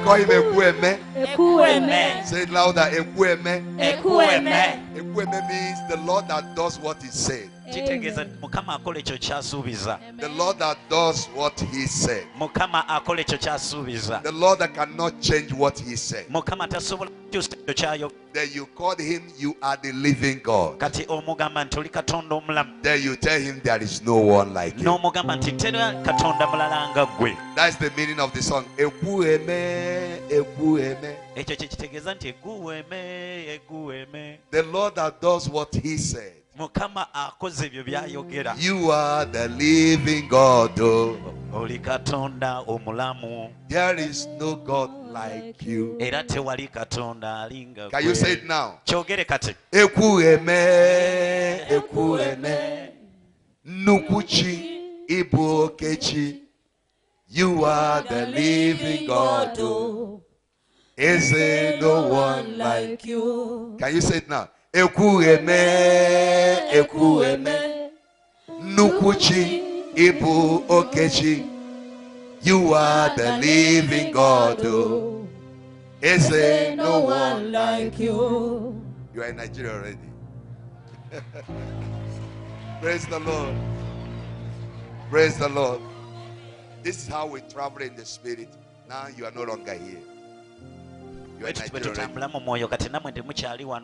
call him Ekweme. Ekweme. Say it louder. Ekweme. Ekweme. Ekweme means the Lord that does what he said. Kitegeeza Mukama akola ekyo ky'asuubiza. The Lord that does what he said. Mukama akola ekyo ky'asuubiza. The Lord that cannot change what he said. Mukama tasobola kukyusa ekyo ky'ayogera. Then you called him, you are the living God. Kati omugamba nti oli Katonda omulamu. Then you tell him there is no one like you. N'omugamba nti tera Katonda mulala nga ggwe. That's the meaning of the song. Ekweme, Ekweme. Ekyo kye kitegeeza nti eguweme, eguweme. The Lord that does what he said. Mukama akoze ebyo by'ayogera. You are the living God. Oh. Oli Katonda omulamu. There is no God like you. Era tewali Katonda alinga. Can you say it now? Kyogere kati. Ekweme, Ekweme. Nukuchi, Ibuokechi. You are the living God. Oh. Is there no one like you? Can you say it now? Ekweme, Ekweme. Nukuchi, Ibu Okechi. You are the living God. Oh. Is there no one like you? You are in Nigeria already. Praise the Lord. Praise the Lord. This is how we travel in the spirit. Now you are no longer here. You are in Nigeria already.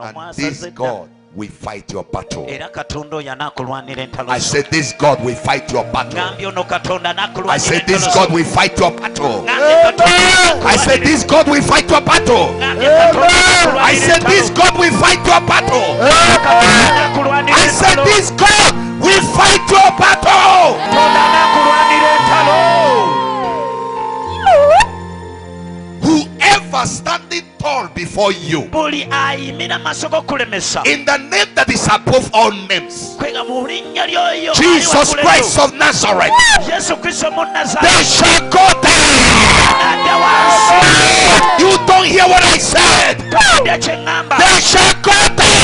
And this God will fight your battle. I said this God will fight your battle. I said this God will fight your battle. I said this God will fight your battle. I said this God will fight your battle. I said this God will fight your battle. Whoever standing tall before you, in the name that is above all names, Jesus Christ of Nazareth, they shall go down. You don't hear what I said. They shall go down.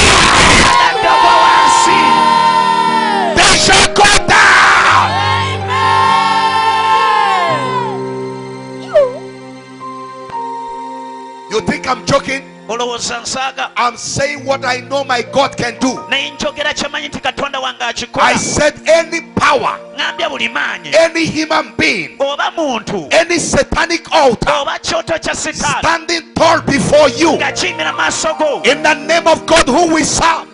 They shall go down. You think I'm joking? I'm saying what I know my God can do. I said any power, any human being, any satanic altar standing tall before you, in the name of God who we serve,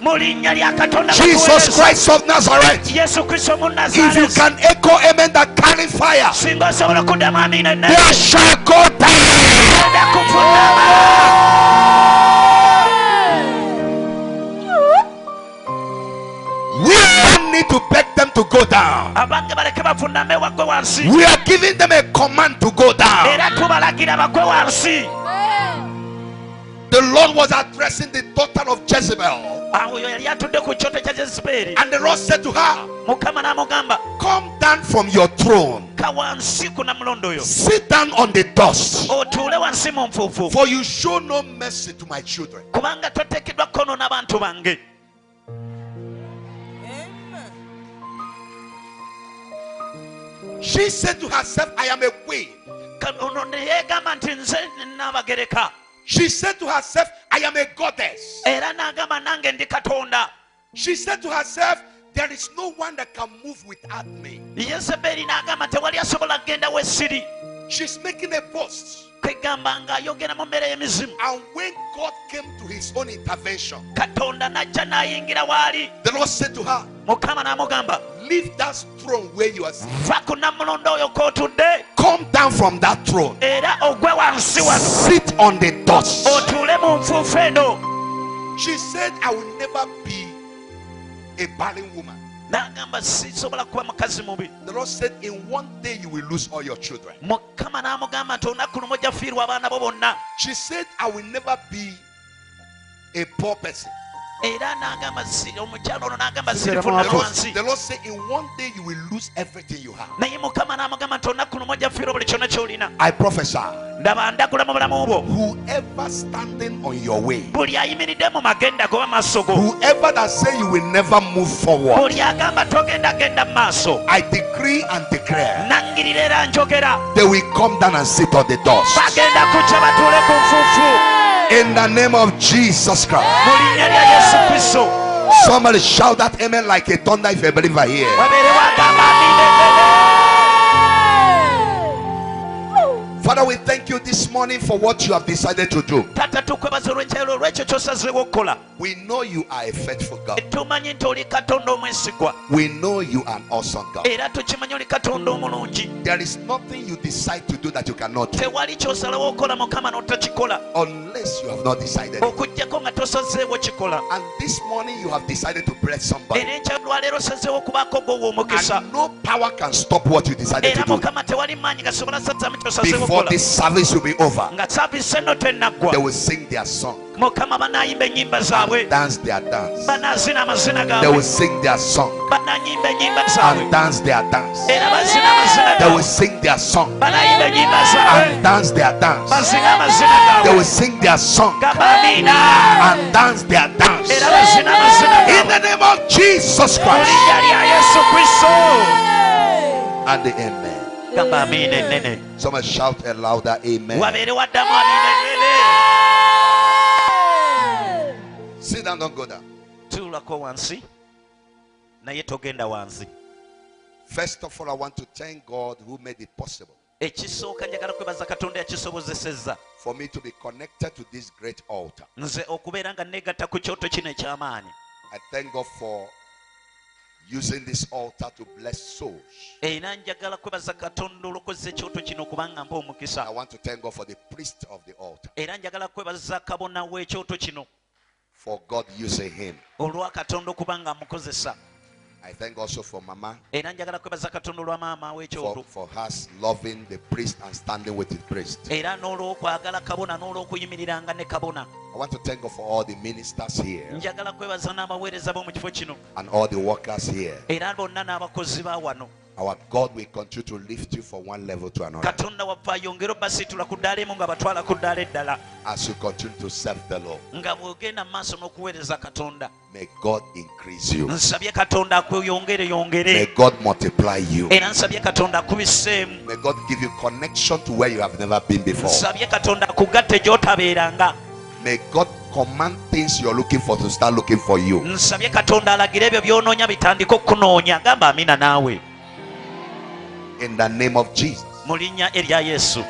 Jesus Christ of Nazareth. If you can echo amen that carry fire, there shall go down. We don't need to beg them to go down. We are giving them a command to go down. The Lord was addressing the daughter of Jezebel. And the Lord said to her, come down from your throne. Sit down on the dust. For you show no mercy to my children. She said to herself, I am a queen. She said to herself, I am a goddess. She said to herself, there is no one that can move without me. She's making a boast. And when God came to his own intervention, the Lord said to her, leave that throne where you are sitting. Come down from that throne. Sit on the dust. She said, I will never be a barren woman. The Lord said, in one day you will lose all your children. She said, I will never be a poor person. The Lord said, in one day you will lose everything you have. I prophesy ndaba ndakula mu bulamu bwo. Whoever standing on your way, Buli ayimiridde mu magenda go maaso go. whoever that say you will never move forward, Buli agamba togenda genda mu maaso. I decree and declare Nangirira era njogera. they will come down and sit on the dust. Bagenda kujja batuule ku nfuufu. In the name of Jesus Christ. Mu linnya lya Yesu Kristo. Somebody shout that amen like a thunder if you believe I hear. Wabeere wagamba amiina. Father, we thank you this morning for what you have decided to do. Tata tukwebaza olw'enkyalo olw'ekyo ky'osazeewo okukola. We know you are a faithful God. Tumanyi nti oli Katonda omwesigwa. We know you are an awesome God. Era tukimanyi oli Katonda omulungi. There is nothing you decide to do that you cannot do Tewali ky'osalawo okola Mukama n'otakikola. unless you have not decided. Okuggyako nga tosazeewo kikola. And this morning you have decided to bless somebody. Era ekyalwaleero osazeewo okubaako gwowa omukisa. And no power can stop what you decided to Era do. Mukama tewali maanyi gasobola sazaamu ky'osazeewo Before okukola. this service will be over, Nga saavisi eno they tennaggwa. will sing their song, Mukama banaayimba ennyimba zaabwe. dance their dance. Banaazina amazina They will gaabwe. sing their song Banaanyimba ennyimba zaabwe. and dance their dance. Era bazina amazina They will gaabwe. sing their song Banaayimba ennyimba zaabwe. and dance their dance. Bazina amazina They will gaabwe. sing their song Gamba amiina. and dance their dance. Era bazina amazina In gaabwe. the name of Jesus Mu Christ. linnya lya Yesu Kristo. And the amen. Gamba amiina ennene. Someone shout a louder amen. Wabeere waddamu amiina ennene. Sit down, don't go down. Tuulako wansi naye togenda wansi. First of all, I want to thank God who made it possible Ekisooka njagala kwebaza Katonda yakisobozesezza for me to be connected to this great altar. nze okubeera nga neegatta ku kyoto kino eky'amaanyi. I thank God for using this altar to bless souls. Era njagala kwebaza Katonda olw'okozesa ekyoto kino kubanga mpa omukisa. I want to thank God for the priest of the altar, Era njagala kwebaza kabona w'ekyoto kino for God using him. olwa Katonda okuba nga amukozesa. I thank also for Mama Era njagala kwebaza Katonda olwa maama w'ekyoto. for us loving the priest and standing with the priest. Era n'olw'okwagala kabona n'olw'okuyimiriranga ne kabona. I want to thank God for all the ministers here Njagala kwebaza n'abaweereza b'omu kifo kino. and all the workers here. Era bonna n'abakozi ba wano. Our God will continue to lift you from one level to another Katonda waffe ayongera obbasiitula ku ddaala emu nga batwala ku ddaala eddala. as you continue to serve the Lord. Nga bw'ogenda mu maaso n'okuweereza Katonda. May God increase you. Nsabye Katonda May yongere. God multiply you. Era nsabye Katonda akubiseemu. May God give you connection to where you have never been before. Nsabye Katonda akugatte gy'otabeeranga. May God command things you're looking for to start looking for you. Nsabye Katonda alagire ebyo by'onoonya bitandike okukunoonya. Gamba amina naawe. In the name of Jesus. Mu linnya erya Yesu.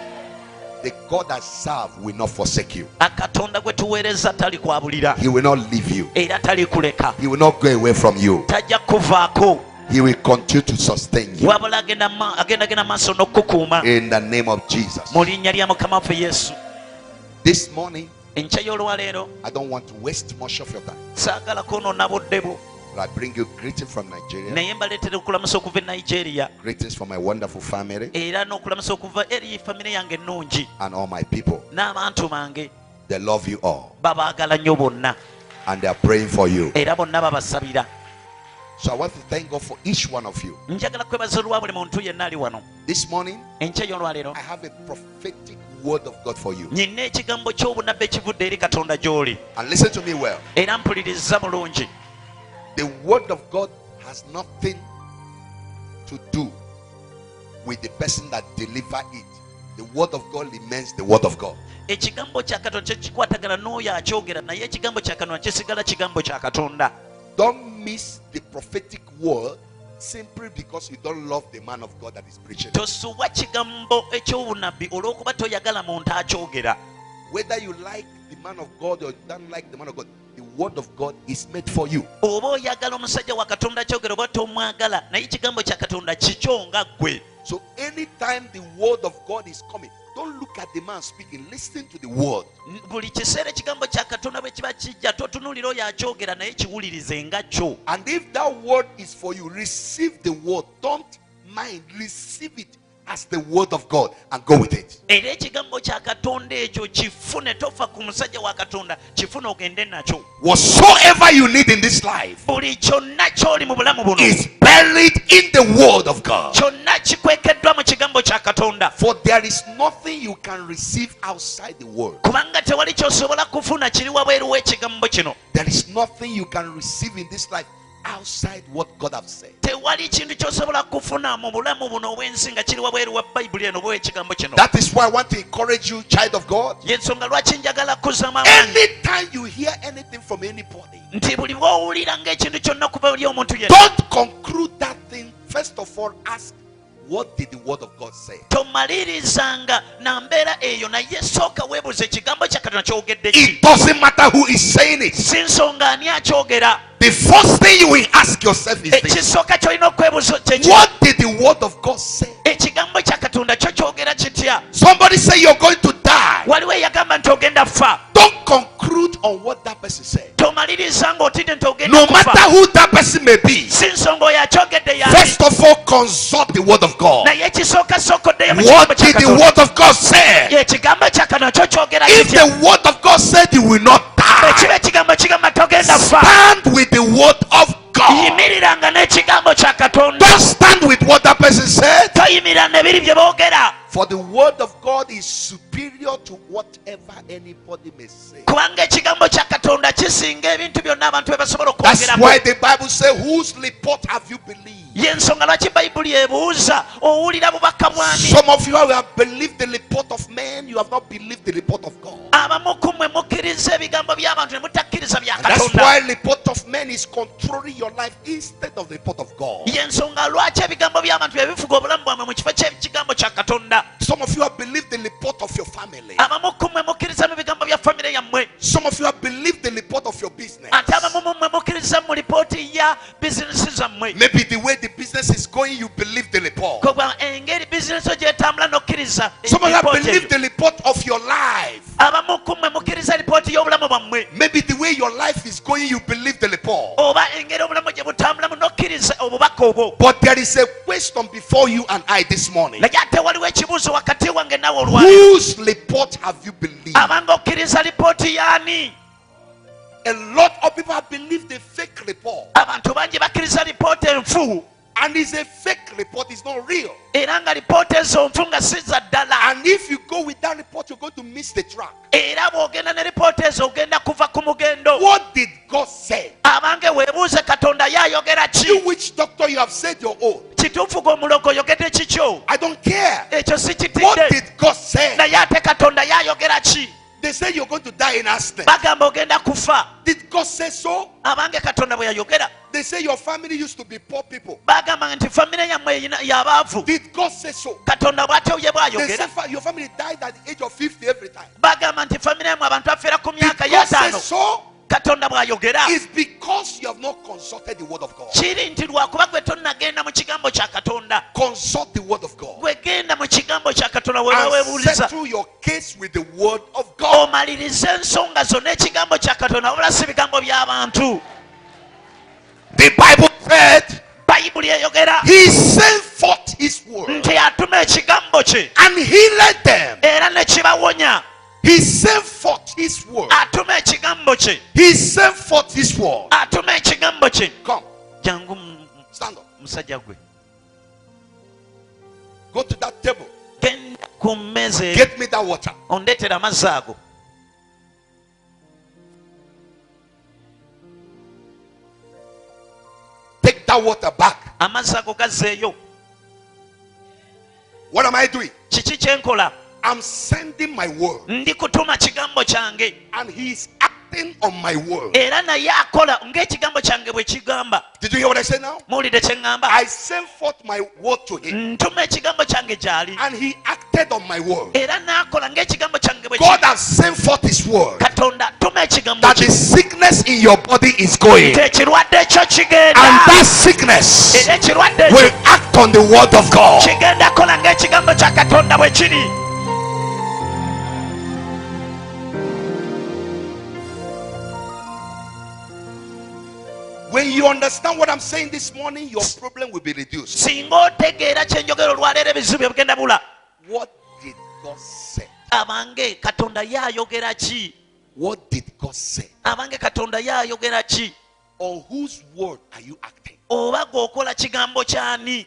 The God that serve will not forsake you. Akatonda gwe tuweereza talikwabulira. He will not leave you. Era talikuleka. He will not go away from you. Tajja kuvaako. He will continue to sustain you. Wabula agenda maaso n'okukukuuma. In the name of Jesus. Mu linnya lya Mukama waffe Yesu. This morning, Enkya y'olwaleero I don't want to waste much of your time. saagala kwonoona budde bwo. But I bring you greeting from Nigeria. Naye mbaleetera okulamusa okuva e Nigeria. Greetings from my wonderful family Era n'okulamusa okuva eri famire yange ennungi. and all my people. N'abantu bange They love you all babaagala nnyo bonna. and they are praying for you. Era bonna babasabira. So I want to thank God for each one of you. Njagala kwebaza olwa buli muntu yenna ali wano. This morning, Enkya y'olwaleero I have a prophetic word of God for you. nyina ekigambo ky'obunabbi ekivudde eri Katonda gy'oli. And listen to me well. Era mpuliriza bulungi. The word of God has nothing to do with the person that deliver it. The word of God remains the word of God. Ekigambo kya Katonda kikwatagana n'oyo akyogera naye ekigambo kya Katonda kisigala kigambo kya Katonda. Don't miss the prophetic word simply because you don't love the man of God that is preaching. Tosubwa kigambo eky'obunabbi olw'okuba toyagala muntu akyogera. Whether you like the man of God or you don't like the man of God, the word of God is made for you. Oba oyagala omusajja wa Katonda akyogera oba tomwagala naye ekigambo kya Katonda kikyo nga ggwe. So anytime the word of God is coming, don't look at the man speaking, listen to the word. Buli kiseera ekigambo kya Katonda bwe kiba kijja totunuulira oyo akyogera naye kiwulirize nga kyo. And if that word is for you, receive the word. Don't mind, receive it. as the word of God and go with it. era ekigambo kya katonda ekyo kifune, tofa ku musajja wa katonda, kifune ogende nakyo. Whatsoever you need in this life Buli kyonna ky'oli mu bulamu buno is buried in the word of God. kyonna kikwekeddwa mu kigambo kya katonda. For there is nothing you can receive outside the word. Kubanga tewali ky'osobola kufuna kiri wabweru w'ekigambo kino. There is nothing you can receive in this life outside what God has said. Tewali kintu ky'osobola kufuna mu bulamu buno obw'ensi nga kiri wabweru wa bayibuli eno oba ekigambo kino. That is why I want to encourage you, child of God. Y'ensonga lwaki njagala kuzzamu amaanyi Anytime you hear anything from anybody, nti buli bw'owulira ng'ekintu kyonna kuva eri omuntu yenna, don't conclude that thing. First of all, ask, what did the word of God say? tomalirizanga na mbeera eyo, naye sooka weebuuza ekigambo kya katonda kyogedde ki. It doesn't matter who is saying it. Si nsonga ani akyogera. The first thing you will ask yourself is this: Ekisooka ky'olina okwebuuza kyeki, what did the word of God say? ekigambo kya katonda kyo kyogera kitya. Somebody say you're going to die. Waliwo eyagamba nti ogenda kufa. Don't conclude on what that person said. Tomaliriza ng'otidde nti ogenda No matter kufa. who that person may be, Si nsonga oyo akyogedde yani. first of all, consult the word of God. Naye ekisooka sooka oddeyo mu kigambo What kya did the katonda. word of God say? Ekigambo kya katonda kyo kyogera If kitya. the word of God said you will not Ekiba die, ekigambo kigamba togenda kufa. stand with the word of God. Yimiriranga n'ekigambo kya katonda. Don't stand with what that person said. Toyimirira n'ebiri bye boogera. For the word of God is superior to whatever anybody may say. Kubanga ekigambo kya katonda kisinga ebintu byonna abantu bye basobola That's okwogeramu. why the Bible says, whose report have you believed? Y'ensonga lwaki bayibuli ebuuza owulira bubaka bwani. Some of you have believed the report of men, you have not believed the report of God. Abamu ku mmwe mukkiriza ebigambo by'abantu ne mutakkiriza bya And that's katonda. why the report of men is controlling your life instead of the report of God. Y'ensonga lwaki ebigambo by'abantu bye bifuga obulamu bwamwe mu kifo ky'ekigambo kya katonda. Some of you have believed the report of your family. Abamu ku mmwe mukkiriza mu bigambo bya famire yammwe. Some of you have believed the report of your business. Ate abamu mu mmwe mukkiriza mu lipooti ya bizinesi zammwe. Maybe the way the business is going, you believe the report. Kuba engeri bizinesi gyetambula n'okkiriza Some of you have lipooti believed eyo. the report of your life. Abamu ku mmwe mukkiriza lipooti y'obulamu bwammwe. Maybe the way your life is going, you believe the report. Oba engeri obulamu gye butambulamu n'okkiriza obubaka obwo. But there is a question before you and I this morning. Naye ate waliwo ekibuuzo wakati wange nawe olwaleero. Whose report have you believed? Abanga okkiriza lipooti y'ani? A lot of people have believed the fake report. Abantu bangi bakkiriza lipooti enfu. And it's a fake report, it's not real. Era nga lipooti ezo nfu nga si za ddala. And if you go with that report, you're going to miss the track. Era bw'ogenda ne lipooti ezo ogenda kuva ku mugendo. What did God say? Abange weebuuze katonda y'ayogera You, ki? which doctor you have said your own? Kituufu g'omuloko oyogedde kikyo? I don't care. Ekyo si What kitidde. did God say? Naye ate katonda y'ayogera ki? They say you're going to die in accident. Bagamba ogenda kufa. Did God say so? Abange katonda bwe yayogera. They say your family used to be poor people. Bagamba nti famire yammwe y'abaavu. Did God say so? Katonda bw'atyo ye They bw'ayogera. say your family died at the age of 50 every time. Bagamba nti famire yammwe abantu afeera ku Did myaka God say y'ataano. so? Katonda bw'ayogera. It's because you have not consulted the word of God. Kiri nti lwakuba gwe tonnagenda mu kigambo kya katonda. Consult the word of God. Gwe genda mu kigambo kya katonda weeba And weebuuliza. settle your case with the word of God. Omalirize ensonga zonna ekigambo kya katonda wabula si bigambo by'abantu. The Bible said Bayibuli eyogera he sent forth his word nti atuma ekigambo kye and healed them. era ne kibawonya. He sent forth his word. Atuma ekigambo kye. He sent forth his word. Atuma ekigambo kye. Come, Jangu stand up. musajja gwe. Go to that table. Genda ku mmeeza eri. Get me that water. Ondeetera amazzi ago. Take that water back. Amazzi ago gazzeeyo. What am I doing? Kiki kye nkola? I'm sending my word. Ndi kutuma kigambo kyange. And he is acting on my word. Era naye akola ng'ekigambo kyange bwe kigamba. Did you hear what I said now? Muwulidde kye ŋŋamba? I sent forth my word to him. Ntuma ekigambo kyange gy'ali. And he acted on my word. Era n'akola ng'ekigambo kyange bwe God kiri. has sent forth his word. Katonda tuma ekigambo That kye. the sickness in your body is going. Nti ekirwadde kyo kigenda. And that sickness Era ekirwadde will ekyo act on the word of God. kigenda kola ng'ekigambo kya Katonda bwe kiri. When you understand what I'm saying this morning, your problem will be reduced. singa otegeera kyenjogera olwaleero ebizibu bye bigenda bula. What did God say? Abange Katonda yayogera ki? What did God say? Abange Katonda yayogera ki? On whose word are you acting? Oba g'okola kigambo kyani?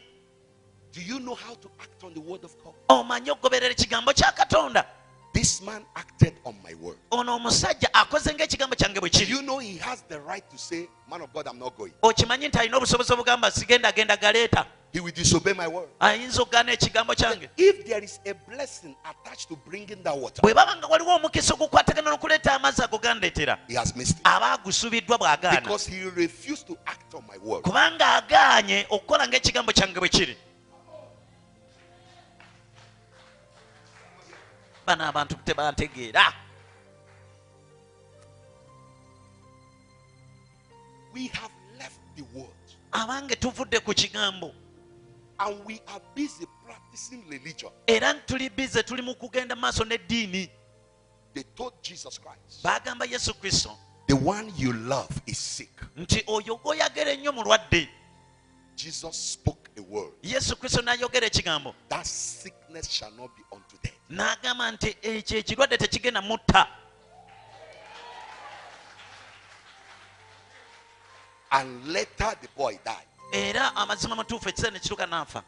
Do you know how to act on the word of God? Omanyi okugoberera ekigambo kya Katonda? This man acted on my word. Ono omusajja akoze ng'ekigambo kyange bwe Do kiri. you know he has the right to say, man of God, I'm not going? Okimanyi nti alina obusobozi obugamba sigenda genda galeeta. He will disobey my word. Ayinza okugaana ekigambo kyange. If there is a blessing attached to bringing that water, Bwe baba nga waliwo omukisa ogukwatagana n'okuleeta amazzi ago gandeetera, he has missed it. aba agusubiddwa bw'agaana. Because he refused to act on my word. Kubanga agaanye okukola ng'ekigambo kyange bwe kiri. Bano abantu tebantegeera. We have left the word Abange tuvudde ku kigambo. and we are busy practicing religion. Era tuli bize tuli mu kugenda maaso n'eddiini. They told Jesus Christ, Baagamba Yesu Kristo the one you love is sick. nti oyo gw'oyagala ennyo mulwadde. Jesus spoke a word. Yesu Kristo n'ayogera ekigambo. That sickness shall not be unto death. N'agamba nti ekyo ekirwadde tekigenda mutta. And later the boy died. Era amazima matuufu ekiseera ne kituuka n'afa.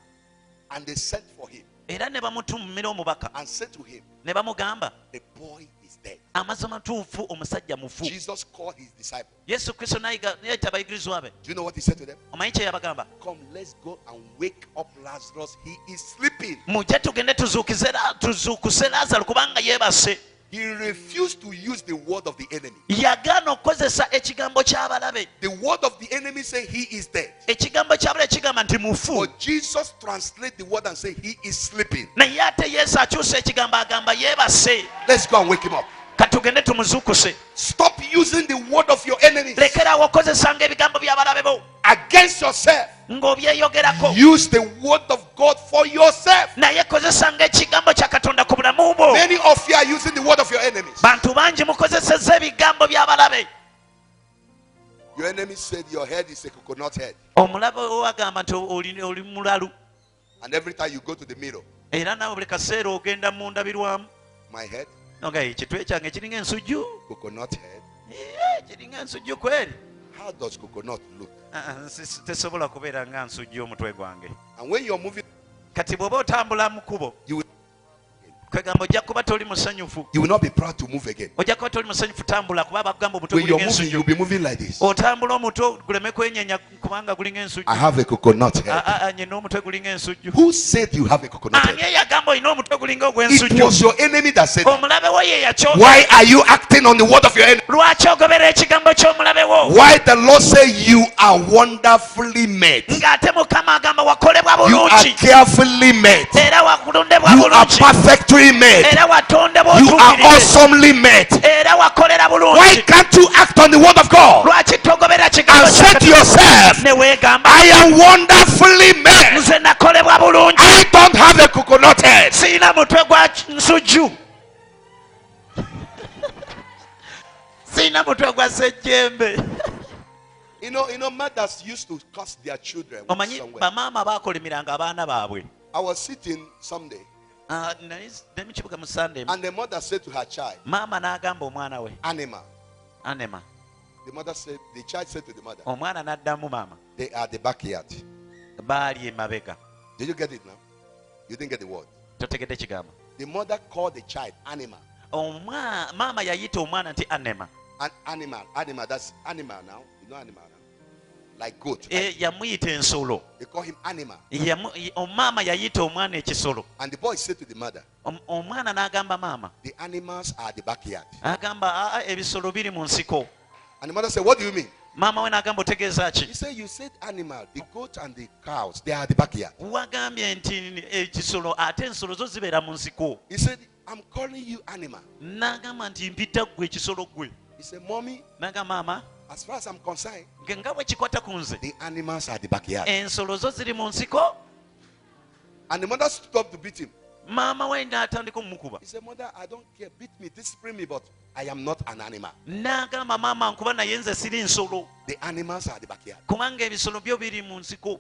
And they sent for him Era ne bamutumira omubaka and said to him, ne bamugamba the boy is dead. amazima matuufu omusajja mufu. Jesus called his disciples. Yesu Kristo n'ayita abayigirizwa be. Do you know what he said to them? Omanyi kye yabagamba? Come, let's go and wake up Lazarus. He is sleeping. Mujje tugende tuzuukuse Laazaalo kubanga yeebase. He refused to use the word of the enemy. Yagaana okukozesa ekigambo ky'abalabe. The word of the enemy say he is dead. Ekigambo ky'abalabe kigamba nti mufu. But Jesus translate the word and say he is sleeping. Naye ate Yesu akyusa ekigambo agamba yeebase. Let's go and wake him up. Katugende tumuzuukuse. Stop using the word of your enemies Lekeraawo okozesanga ebigambo by'abalabe bo against yourself. ng'obyeyogerako. Use the word of God for yourself. Naye kozesanga ekigambo kya Katonda ku bulamu bwo. Many of you are using the word of your enemies. Bantu bangi mukozesezza ebigambo by'abalabe. Your enemy said your head is a coconut head. Omulabe wagamba nti oli mulalu. And every time you go to the mirror, Era naawe buli kaseera ogenda mu ndabirwamu. my head, Noga ekitwe kyange kiringa ensujju. coconut head. Kiringa ensujju kweri. How does coconut look? Tesobola kubeera nga nsujju omutwe gwange. And when you're moving, Kati bw'oba otambula mu kkubo, you will kwegamba ojja kuba toli musanyufu. not be proud to move again. Ojja kuba toli musanyufu tambula kuba bakugamba omutwe When you're gulinga moving, ensujju. you'll be moving like this. Otambula omutwe guleme kwenyenya kubanga gulinga ensujju. I have a coconut head. Nyina omutwe gulinga ensujju. Who said you have a coconut Ani head? eyagamba olina omutwe gulinga It ogw'ensujju? was your enemy that said that. Omulabe wo ye yakyogera. Why are you acting on the word of your enemy? Lwaki ogobera ekigambo ky'omulabe wo? Why the Lord say you are wonderfully made? Ng'ate Mukama agamba wakolebwa You are bulungi. carefully made. Era wakulondebwa You are bulungi. perfectly made. Era watondebwa You are otuukirire. awesomely made. Era wakolera Why bulungi. can't you act on the word of God Lwaki togobera kigambo and say kya to Katonda yourself, ne weegamba I am wonderfully made. nze nakolebwa bulungi. I don't have a coconut head. Siyina mutwe gwa nsujju. Siyina mutwe gwa ssejjembe. You know, mothers used to curse their children Omanyi somewhere. bamaama baakolimiranga abaana baabwe. I was sitting someday, Ne mu kibuga mu Sunday, and the mother said to her child, maama n'agamba omwana we Anima. Anema. The child said to the mother, Omwana n'addamu maama. they are the backyard. Baali emabega. Did you get it now? You didn't get the word. Totegedde kigambo. The mother called the child Anima. Maama yayita omwana nti Anema. An animal. Animal, that's animal now. You know animal now? Like goat. Yamuyita ensolo. They call him Anima. Maama yayita omwana ekisolo. And the boy said to the mother, Omwana n'agamba maama. the animals are the backyard. Agamba ebisolo biri mu nsiko. And the mother said, what do you mean? Maama we n'agamba otegeeza ki? He said, you said animal. The goat and the cows, they are the backyard. Wagambye nti ekisolo ate ensolo zo zibeera mu nsiko. He said, I'm calling you animal. N'agamba nti mpita ggwe ekisolo ggwe. He said, mommy, N'agamba maama, as far as I'm concerned, nga bwe kikwata ku nze. the animals are the backyard. Ensolo zo ziri mu nsiko. And the mother stood up to beat him. maama we n'atandika omumukuba. He said, Mother, I don't care. Beat me, discipline me, but I am not an animal. N'agamba maama nkuba naye nze siri nsolo. The animals are the backyard. Kubanga ebisolo byo biri mu nsiko.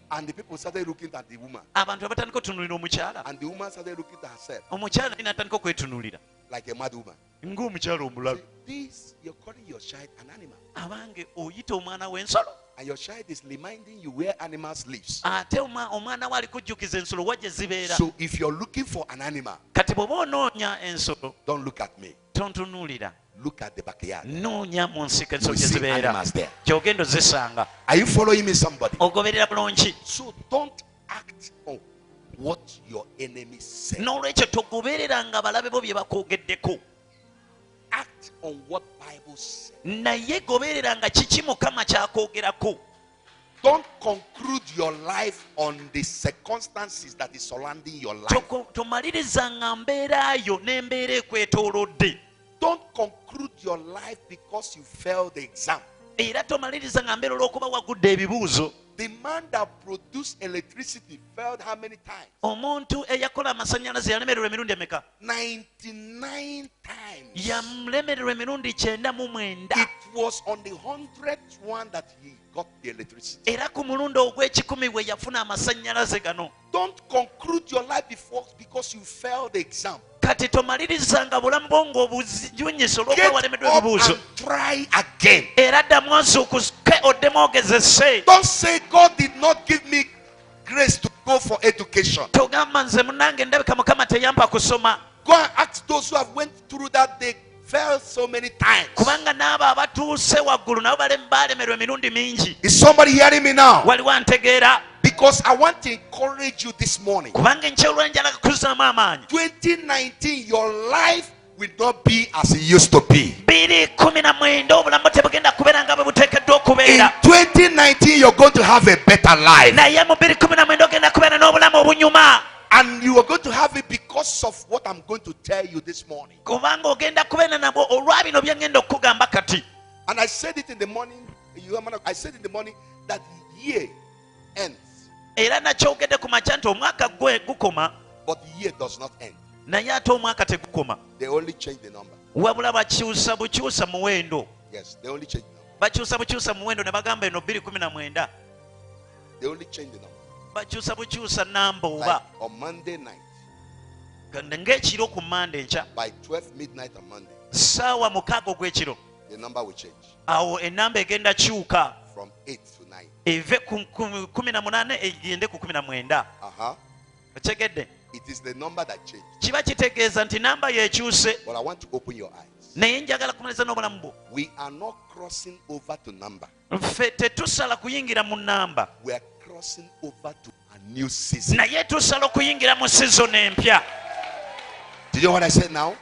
And the people started looking at the woman. Abantu abatandika otunuulira omukyala. And the woman started looking at herself. Omukyala naye n'atandika okwetunuulira. Like a mad woman. Ng'omukyala omulalu. This, you're calling your child an animal. Abange oyita omwana w'ensolo. And your child is reminding you where animals live. Ate omwana we ali kujjukiza ensolo wa gye zibeera. So if you're looking for an animal, Kati bw'oba onoonya ensolo, don't look at me. tontunuulira. Look at the backyard. Noonya mu nsiko You ensolo gye see zibeera. animals there. Gy'ogenda ozisanga. Are you following me, somebody? Ogoberera bulungi. So don't act on what your enemy said. N'olwekyo togobereranga balabe bo bye bakwogeddeko. Act on what Bible said. Naye gobereranga kiki Mukama kyakwogerako. Don't conclude your life on the circumstances that is surrounding your life. Tomalirizanga mbeera yo n'embeera ekwetoolodde. Don't conclude your life because you failed the exam. Era tomalirizanga mbeera olw'okuba wagudde ebibuuzo. The man that produced electricity failed how many times? Omuntu eyakola amasannyalaze yalemererwa emirundi emeka? 99 times. Yalemererwa emirundi 99. It was on the 100th one that he got the electricity. Era ku mulundi ogw'ekikumi we yafuna amasannyalaze gano. Don't conclude your life because you failed the exam. Kati tomalirizanga bulamu bwo ng'obujunyisa Get olw'okuba walemeddwa up ebibuuzo. and try again. Era ddamu onsuukuke oddemu ogezese. Don't say God did not give me grace to go for education. Togamba nze munange ndabika Mukama teyampa kusoma. Go and ask those who have went through that. They failed so many times. Kubanga n'abo abatuuse waggulu nabo balemererwa emirundi mingi. Is somebody hearing me now? Waliwo antegeera? Because I want to encourage you this morning. Kubanga enkyolwa njala kukuzaamu amaanyi. 2019, your life will not be as it used to be. 2019 obulamu tebugenda kubeera nga bwe buteekeddwa In okubeera. 2019, you're going to have a better life. Naye mu 2019 ogenda kubeera n'obulamu obunyuma. And you are going to have it because of what I'm going to tell you this morning. Kubanga ogenda kubeera nabwo olwa bino bye ngenda okukugamba kati. And I said it in the morning. I said in the morning that year ends. Era nakyogedde ku makya nti omwaka gwe gukoma. But the year does not end. Naye ate omwaka tegukoma. They only change the number. Wabula bakyusa bukyusa muwendo. Yes, they only change the number. Bakyusa bukyusa muwendo ne bagamba eno 2019. They only change the number. Bakyusa bukyusa namba Like oba. on Monday night, Ng'ekiro ku Mande nkya. by 12 midnight on Monday, Ssaawa 6 ogw'ekiro. the number will change Awo ennamba egenda kyuka. from 8 to 9. Eve ku 18 egende ku 19. Otegedde? It is the number that changed. Kiba kitegeeza nti namba yekyuse. But I want to open your eyes. Naye njagala kumaliriza n'obulamu bwo. We are not crossing over to number. Ffe tetusala kuyingira mu namba. We are crossing over to a new season. Naye tusala okuyingira mu season empya. Did you know what I said now?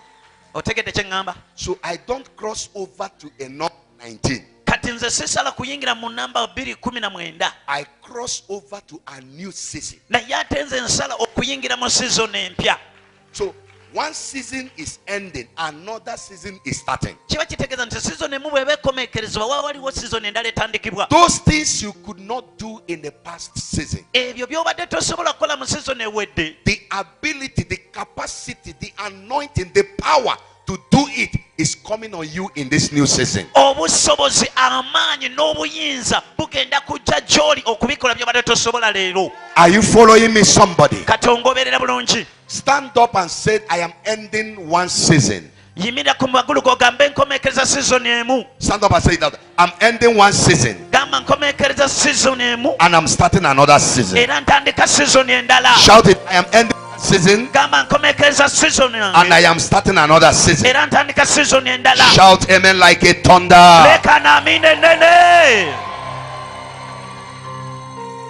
Otegedde kye ŋŋamba? So I don't cross over to a number 19. Kati nze sisala kuyingira mu namba 2019. I cross over to a new season. Naye ate nze nsala okuyingira mu season empya. So one season is ending, another season is starting. Kiba kitegeeza nti season emu bw'eba ekomekerezebwa waba waliwo season endala etandikibwa. Those things you could not do in the past season. Ebyo by'obadde tosobola kukola mu season ewedde. The ability, the capacity, the anointing, the power to do it is coming on you in this new season. Obusobozi, amaanyi n'obuyinza bugenda kujja gy'oli okubikola by'obadde tosobola leero. Are you following me, somebody? Kati ongoberera bulungi. Stand up and say, I am ending one season. Yimirira ku magulu go gambe nkomekereza season emu. Stand up and say that. I'm ending one season. Gamba nkomekereza season emu. And I'm starting another season. Era ntandika season endala. Shout it. I am ending one season. Gamba nkomekereza season yange. And I am starting another season. Era ntandika season endala. Shout amen like a thunder. Leka naamini nene.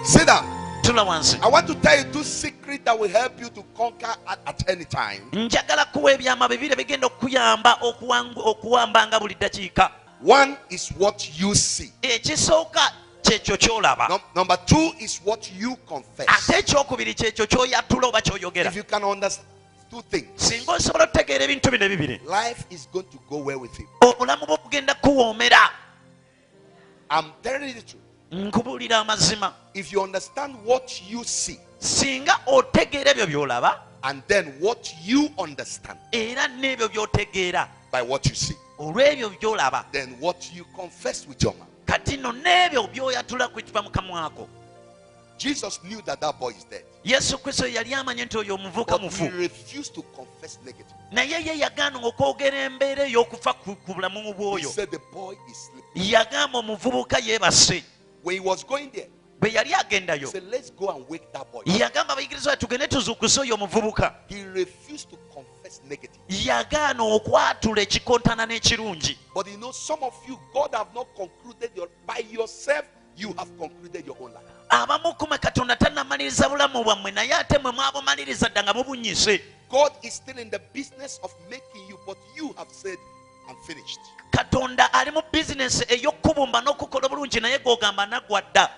Sit down. Tula wansi. I want to tell you two secrets that will help you to conquer at any time. Njagala kuwa ebyama bibiri bigenda okuyamba okuwambanga buli ddakiika. One is what you see. Ekisooka kyekyo ky'olaba. Number two is what you confess. Ate ekyokubiri kyekyo ky'oyatula oba ky'oyogera. If you can understand two things, Singa osobola okutegeera ebintu bino ebibiri, life is going to go well with you. obulamu bwo bugenda kuwoomera. I'm telling you the truth. Nkubuulira amazima. If you understand what you see, singa otegeera ebyo by'olaba and then what you understand era n'ebyo by'otegeera by what you see, olw'ebyo by'olaba then what you confess with your mouth. kati nno n'ebyo by'oyatula kukiva mu kamwako. Jesus knew that that boy is dead, Yesu Kristo yali amanye nti oyo omuvubuka but he mufu, refused to confess negative. naye ye yagaana okwogera embeera ey'okufa ku bulamu He bw'oyo. said the boy is sleeping. Yagamba omuvubuka yeebase. When he was going there, Bwe yali he agendayo said, let's go and wake that boy. yagamba abayigirizwa tugende tuzuukuse oyo omuvubuka. He refused to confess negative. Yagaana okwatula ekikontana n'ekirungi. But you know, some of you, God have not concluded by yourself, you have concluded your own life. Abamu kumwe Katonda tannamaliriza bulamu bwammwe naye ate mwe mwabumaliriza dda nga mubunyise. God is still in the business of making you, but you have said, I'm finished. Katonda ali mu bizinesi ey'okubumba n'okukola obulungi naye gw'ogamba naggwa dda.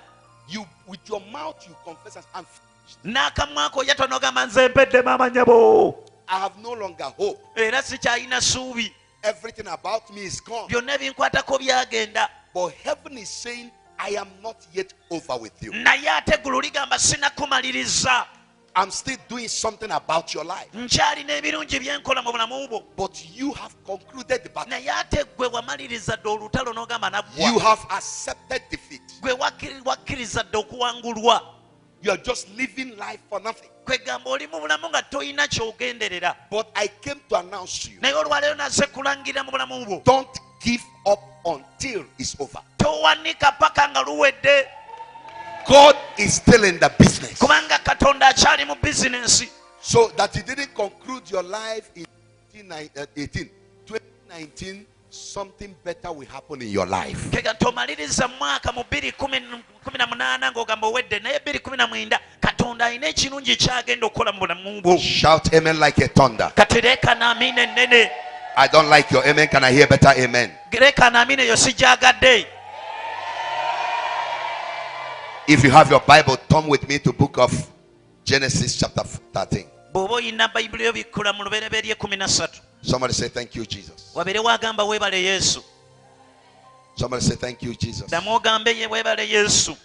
You, with your mouth, you confess, I'm finished. N'akamwako yatwa n'ogamba nze mpeddemu amanyabo I have no longer hope. era sikyalina ssuubi, Everything about me is gone. byonna ebinkwatako byagenda. But heaven is saying, I am not yet over with you. Naye ate eggulu ligamba sinakumaliriza, I'm still doing something about your life. nkyalina ebirungi bye nkola mu bulamu bwo. But you have concluded the battle. Naye ate gwe wamaliriza dde olutalo n'ogamba You naggwa, have accepted defeat. gwe wakkiriza dde okuwangulwa. You are just living life for nothing. Kwegamba oli mu bulamu nga toyina ky'ogenderera. But I came to announce to you, Naye olwaleero naze kulangirira mu bulamu bwo, don't give up until it's over. towanika paka nga luwedde, God is still in the business. kubanga Katonda akyali mu bizinensi. So that you didn't conclude your life in 2019, something better will happen in your life. Kega tomaliriza mwaka mu 2018 ng'ogamba owedde, naye 2019 Katonda alina ekirungi kyagenda okukola mu bulamu bwo. Shout amen like a thunder. Kati leekana amiina ennene. I don't like your amen. Can I hear better amen? Leekana amiina eyo sijaagadde. If you have your Bible, turn with me to book of Genesis chapter 13. Bw'oba oyina Bayibuli yo bikkula mu lubereberye 13. Somebody say thank you, Jesus. Wabere wagamba weebale Yesu. Somebody say thank you, Jesus. Ddamu ogambe ye weebale Yesu.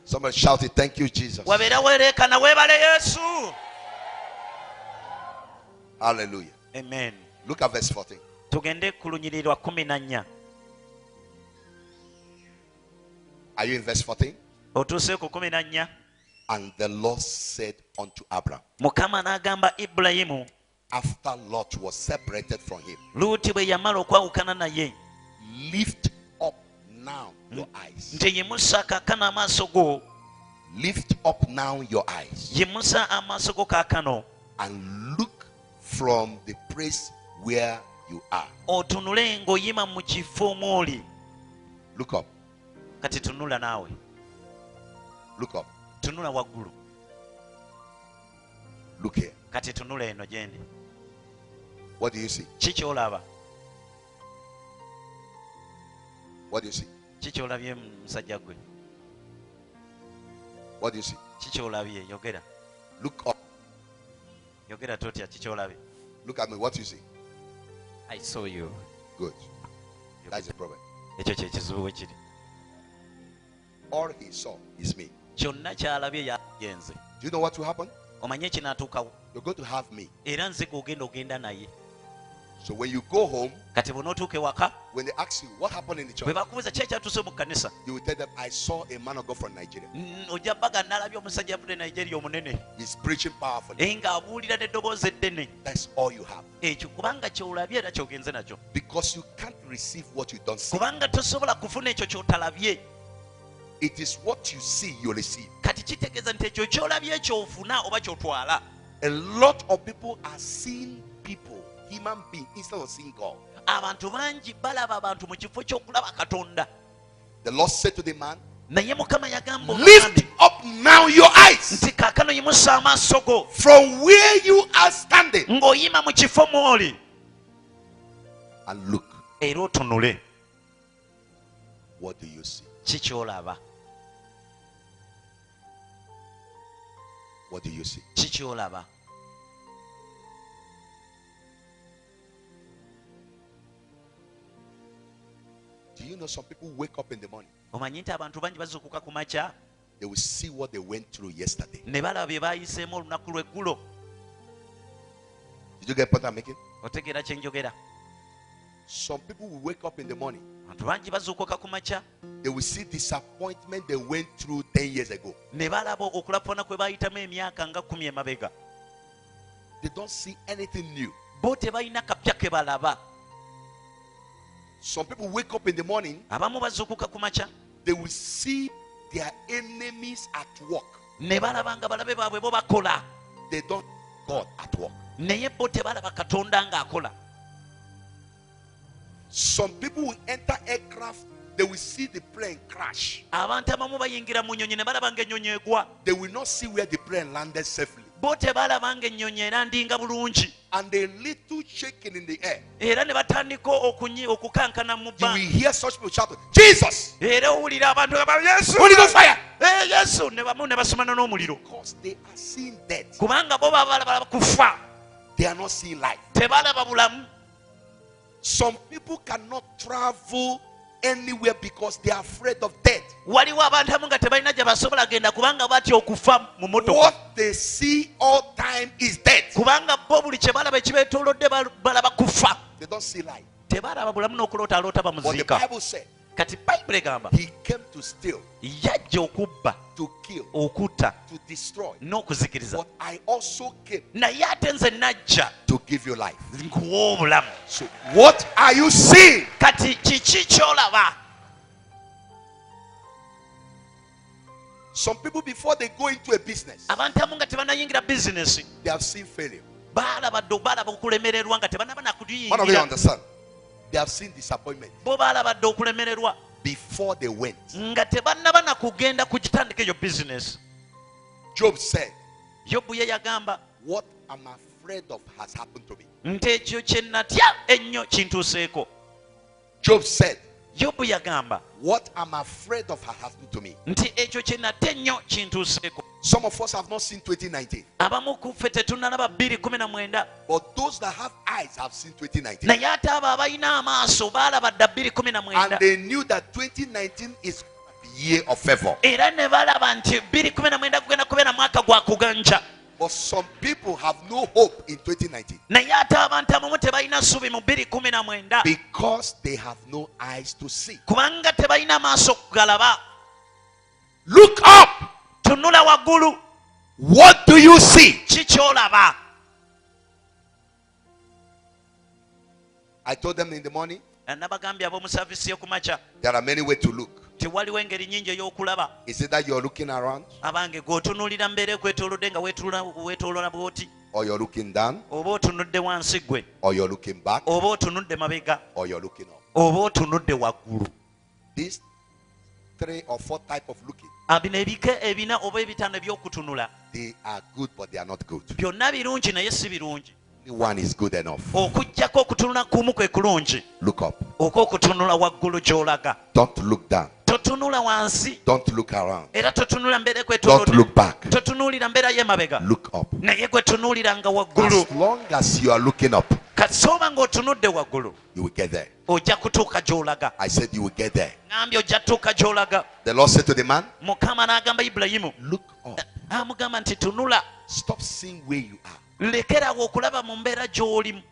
Somebody shout it, thank you, Jesus. Wabere weereekana weebale Yesu. Hallelujah. Amen. Look at verse 14. Tugende ku lunyiriri lwa 14. Are you in verse 14? Otuuse ku 14. And the Lord said unto Abraham, Mukama n'agamba Ibulayimu, after Lot was separated from him, Luuti bwe yamala okwawukana naye, lift up now your eyes. nti yimusa kaakano amaaso go, Lift up now your eyes yimusa amaaso go kaakano, and look from the place where you are. otunule ng'oyima mu kifo mw'oli. Look up. Kati tunula naawe, Look up. tunula waggulu. Look here. Kati tunula eno gyendi. What do you see? Ki ky'olaba? What do you see? Ki ky'olabye musajja gwe? What do you see? Ki ky'olabye? Yogera. Look up. Yogera totya, ki ky'olabye? Look at me. What do you see? I saw you. Good. That's the problem. Ekyo kye kizibu bwe kiri. All he saw is me. Kyonna ky'alabye yagenze. Do you know what will happen? Omanye kinaatuukawo. You're going to have me. Era nze ogenda naye. So when you go home, Kati bw'onootuuka ewaka, when they ask you what happened in the bwe church, bakubuuza ki ekyatuuse mu kkanisa, you will tell them, I saw a man of God from Nigeria. ojja baga nalabye omusajja avudde Nigeria omunene, He's preaching powerfully. ng'abuulira n'eddoboozi eddene. That's all you have. Ekyo kubanga ky'olabye era ky'ogenze nakyo. Because you can't receive what you don't see. Kubanga tosobola kufuna ekyo ky'otalabye. It is what you see you receive. Kati kitegeeza nti ekyo ky'olabye ky'ofuna oba ky'otwala. A lot of people are seeing people, human beings, instead of seeing God. Abantu bangi balaba abantu mu kifo ky'okulaba Katonda. The Lord said to the man, Naye Mukama yagamba lift omugambi up now your eyes nti kaakano yimusa amaaso go from where you are standing ng'oyima mu kifo mw'oli and look. era otunule. What do you see? Ki ky'olaba? What do you see? Ki ky'olaba? Do you know some people wake up in the morning Omanyi nti abantu bangi bazuukuka ku makya They will see what they went through yesterday. ne balaba bye baayiseemu olunaku lw'eggulo. Did you get the point I'm making? Otegeera kye njogera? Some people will wake up in the morning. Abantu bangi bazuukuka ku makya They will see disappointment they went through 10 years ago. ne balaba okulapana kwe baayitamu emyaka nga 10 emabega. They don't see anything new. Bo tebalina kapya ke balaba. Some people wake up in the morning, Abamu bazuukuka ku makya they will see their enemies at work. ne balaba nga balabe baabwe bo bakola, They don't God at work. naye bo tebalaba Katonda ng'akola. Some people will enter aircraft, they will see the plane crash. Abantu abamu bayingira mu nnyonyi ne balaba ng'ennyonyi egwa, They will not see where the plane landed safely. bo tebalaba ng'ennyonyi erandinga bulungi, And a little shaking in the air. era ne batandika okukankana mu You will bbanga. hear such people shouting, Jesus! Era owulira abantu nga bali Yesu, Holy Ghost fire! Yesu, ne bamu ne basumana n'omuliro, Because they are seeing death. kubanga bo baba balaba kufa, They are not seeing life. tebalaba bulamu. Some people cannot travel anywhere because they are afraid of death. Waliwo abantu abamu nga tebalina gye basobola genda kubanga batya okufa mu motoka, What they see all time is death. kubanga bo buli kye balaba ekibeetoolodde balaba kufa, They don't see life. tebalaba bulamu n'okulootaloota But the bamuziika. Bible said Kati bayibuli egamba he came to steal, yajja okubba, to kill, okutta to destroy. n'okuzikiriza, But I also came naye ate nze najja to give you life. nkuwa obulamu. So what are you seeing? Kati kiki ky'olaba? Some people before they go into a business, Abantu abamu nga tebanayingira bizinesi they have seen failure. balaba okulemererwa nga tebanaba One of you nakuyingira, understand? They have seen disappointment bo balabadde okulemererwa before they went. nga tebannaba nakugenda kugitandika eyo bizinesi. Job said, Yobu ye yagamba what I'm afraid of has happened to me. nti ekyo kye natya ennyo kintuuseeko. Job said, Yobu yagamba what I'm afraid of has happened to me. nti ekyo kye natya ennyo kintuuseeko. Some of us have not seen 2019, Abamu ku ffe tetunnalaba 2019, but those that have eyes have seen 2019. naye ate abo abalina amaaso baalaba dda And 2019, they knew that 2019 is the year of favor. era ne balaba nti 2019 kugenda kubeera mwaka gwa kuganja. But some people have no hope in 2019 Naye ate abantu abamu tebalina ssuubi mu 2019 because they have no eyes to see. kubanga tebalina maaso kugalaba. Look up. Tunula waggulu, What do you see? ki ky'olaba? I told them in the morning, Nabagambye ab'omu saavisi y'okumakya there are many ways to look. nti waliwo engeri nnyingi ey'okulaba. Is it that you're looking around, Abange g'otunuulira mbeera ekwetoolodde nga weetoolola bw'oti, or you're looking down, oba otunudde wansi gwe, or you're looking back, oba otunudde mabega, or you're looking up? oba otunudde waggulu. These 3 or 4 type of looking, Bino ebika ebina oba ebitaano eby'okutunula they are good, but they are not good. byonna birungi naye si birungi. Only one is good enough. Okuggyako okutunula kumu kwe kulungi, Look up. okw'okutunula waggulu gy'olaga. Don't look down. Totunula wansi Don't look around. era totunula mbeera Don't ekwetoolodde, look back. totunuulira mbeera y'emabega, Look up. naye gwe tunuulira nga waggulu. As long as you are looking up, Kati sooba ng'otunudde waggulu you will get there. ojja kutuuka gy'olaga. I said you will get there. Ngambye ojja tuuka gy'olaga. The Lord said to the man, Mukama n'agamba Ibulayimu, look up. amugamba nti tunula, Stop seeing where you are. lekerawo okulaba mu mbeera gy'olimu.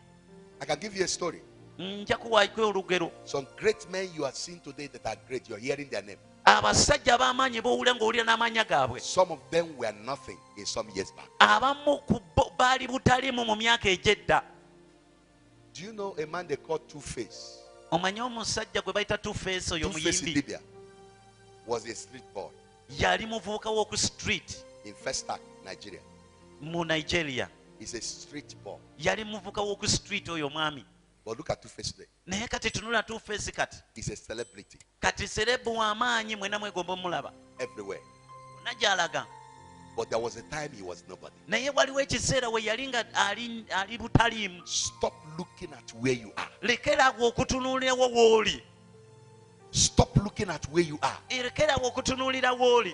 I can give you a story. Nja kuwaako olugero. Some great men you are seeing today that are great, you're hearing their name. Abasajja ab'amaanyi b'owulira ng'owulira n'amannya gaabwe, Some of them were nothing in some years back. abamu ku bo baali butaliimu mu myaka egy'edda. Do you know a man they call Two-Face? Omanyi omusajja gwe bayita Two-Face oyo Two-Face in muyimbi Libya was a street boy yali muvubuka w'oku street in Festac, Nigeria. mu Nigeria. He's a street boy. Yali muvubuka w'oku street oyo mwami. But look at Two-Face today. Naye kati tunula Two-Face kati. He's a celebrity Kati serebu w'amaanyi mwena mwegomba omulaba. everywhere. Wonna gy'alaga. But there was a time he was nobody. Naye waliwo ekiseera we yali nga ali butaliimu. Stop looking at where you are. Lekerawo okutunuulirawo w'oli. Stop looking at where you are. Lekerawo okutunuulira w'oli.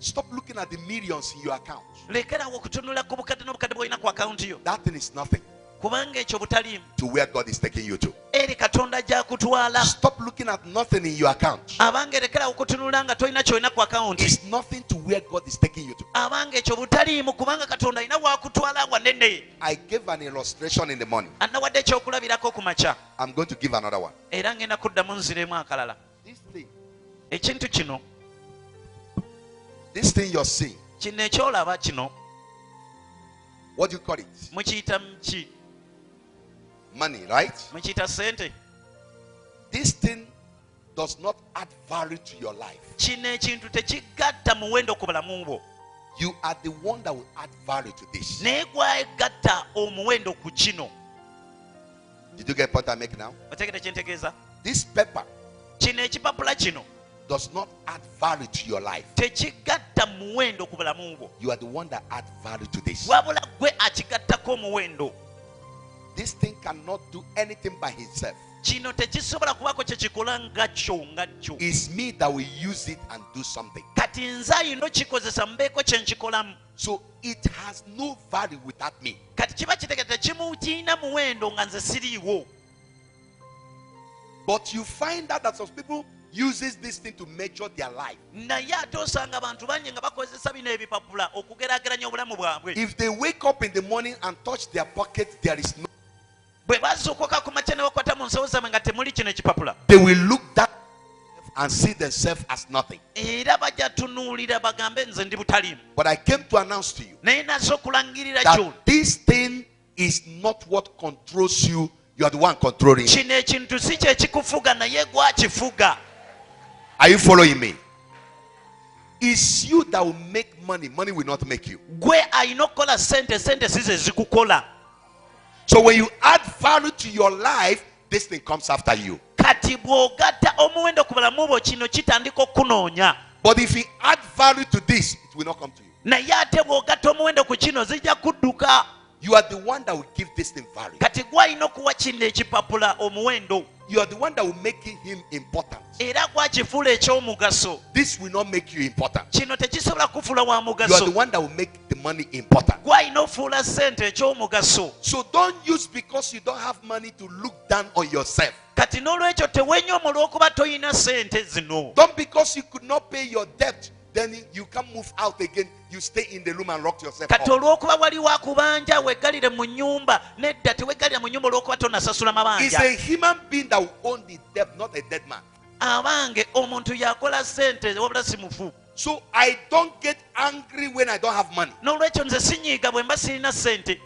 Stop looking at the millions in your account. Lekerawo okutunuulira ku bukadde n'obukadde bw'olina ku akawunti yo. That thing is nothing. kubanga ekyo butaliimu to where God is taking you to. eri katonda gy'akutwala. Stop looking at nothing in your account. Abange lekera okutunula nga tolina kyolina ku akawunti. It's nothing to where God is taking you to. Abange ekyo butaliimu kubanga katonda alina waakutwala wanene. I gave an illustration in the morning. Anawadde ekyokulabirako ku makya. I'm going to give another one. Era ngenda kuddamu nziremu akalala. This thing Ekintu kino, you're seeing, kino ekyolaba kino, what do you call it? mukiyita ki? Money, right? Mukiyita ssente. This thing does not add value to your life. Kino ekintu tekigatta muwendo ku bulamu bwo. You are the one that will add value to this. Naye gwagatta omuwendo ku kino. Did you get what I make now? Otegedde kye ntegeeza? This paper Kino ekipapula kino does not add value to your life. tekigatta muwendo ku bulamu bwo. You are the one that add value to this. Wabula gwe akigattako omuwendo. This thing cannot do anything by itself. Kino tekisobola kubako kye kikola nga kyo. It's me that will use it and do something. Kati nze ayina okikozesa mbeeko kye nkikolamu. So it has no value without me. Kati kiba kitegete kimukiina muwendo nga nze siriiwo. But you find out that some people uses this thing to measure their life. Naye ate osanga abantu bangi nga bakozesa bino ebipapula okugeraageranya obulamu bwabwe. If they wake up in the morning and touch their pocket, there is no. Bwe bazuukuka ku makya ne bakwata mu nsawo zaabwe nga temuli kino ekipapula. They will look down and see themselves as nothing. Era bajja tunuulira bagambe nze ndi butaliimu. But I came to announce to you Naye naze okulangirira kyo. that this thing is not what controls you. You are the one controlling it. Kino ekintu si kye kikufuga naye gwakifuga. Are you following me? It's you that will make money. Money will not make you. Gwe alina okukola sente, sente si ze zikukola. So when you add value to your life, this thing comes after you. Kati bw'ogatta omuwendo ku bulamu bwo kino kitandika okunoonya. But if you add value to this, it will not come to you. Naye ate bw'ogatta omuwendo ku kino zijja kudduka. You are the one that will give this thing value. Kati gwe alina okuwa kino ekipapula omuwendo. You are the one that will make him important. Era gwakifuula ekyomugaso. This will not make you important. Kino tekisobola kufuula wa You are the mugaso. one that will make the money important. Gwe alina ofuula ssente ekyomugaso. So don't use because you don't have money to look down on yourself. Kati n'olwekyo tewennyoma olw'okuba toyina ssente zino. Don't because you could not pay your debt, then you can't move out again. You stay in the room and lock yourself Kati up. olw'okuba wali wakubanja weggalire mu nnyumba, nedda teweggalira mu nnyumba olw'okuba tonasasula It's mabanja. a human being that will own the debt, not a dead man. Abange omuntu yakola ssente wabula si mufu. So I don't get angry when I don't have money. N'olwekyo nze sinyiiga bwe mba sirina ssente.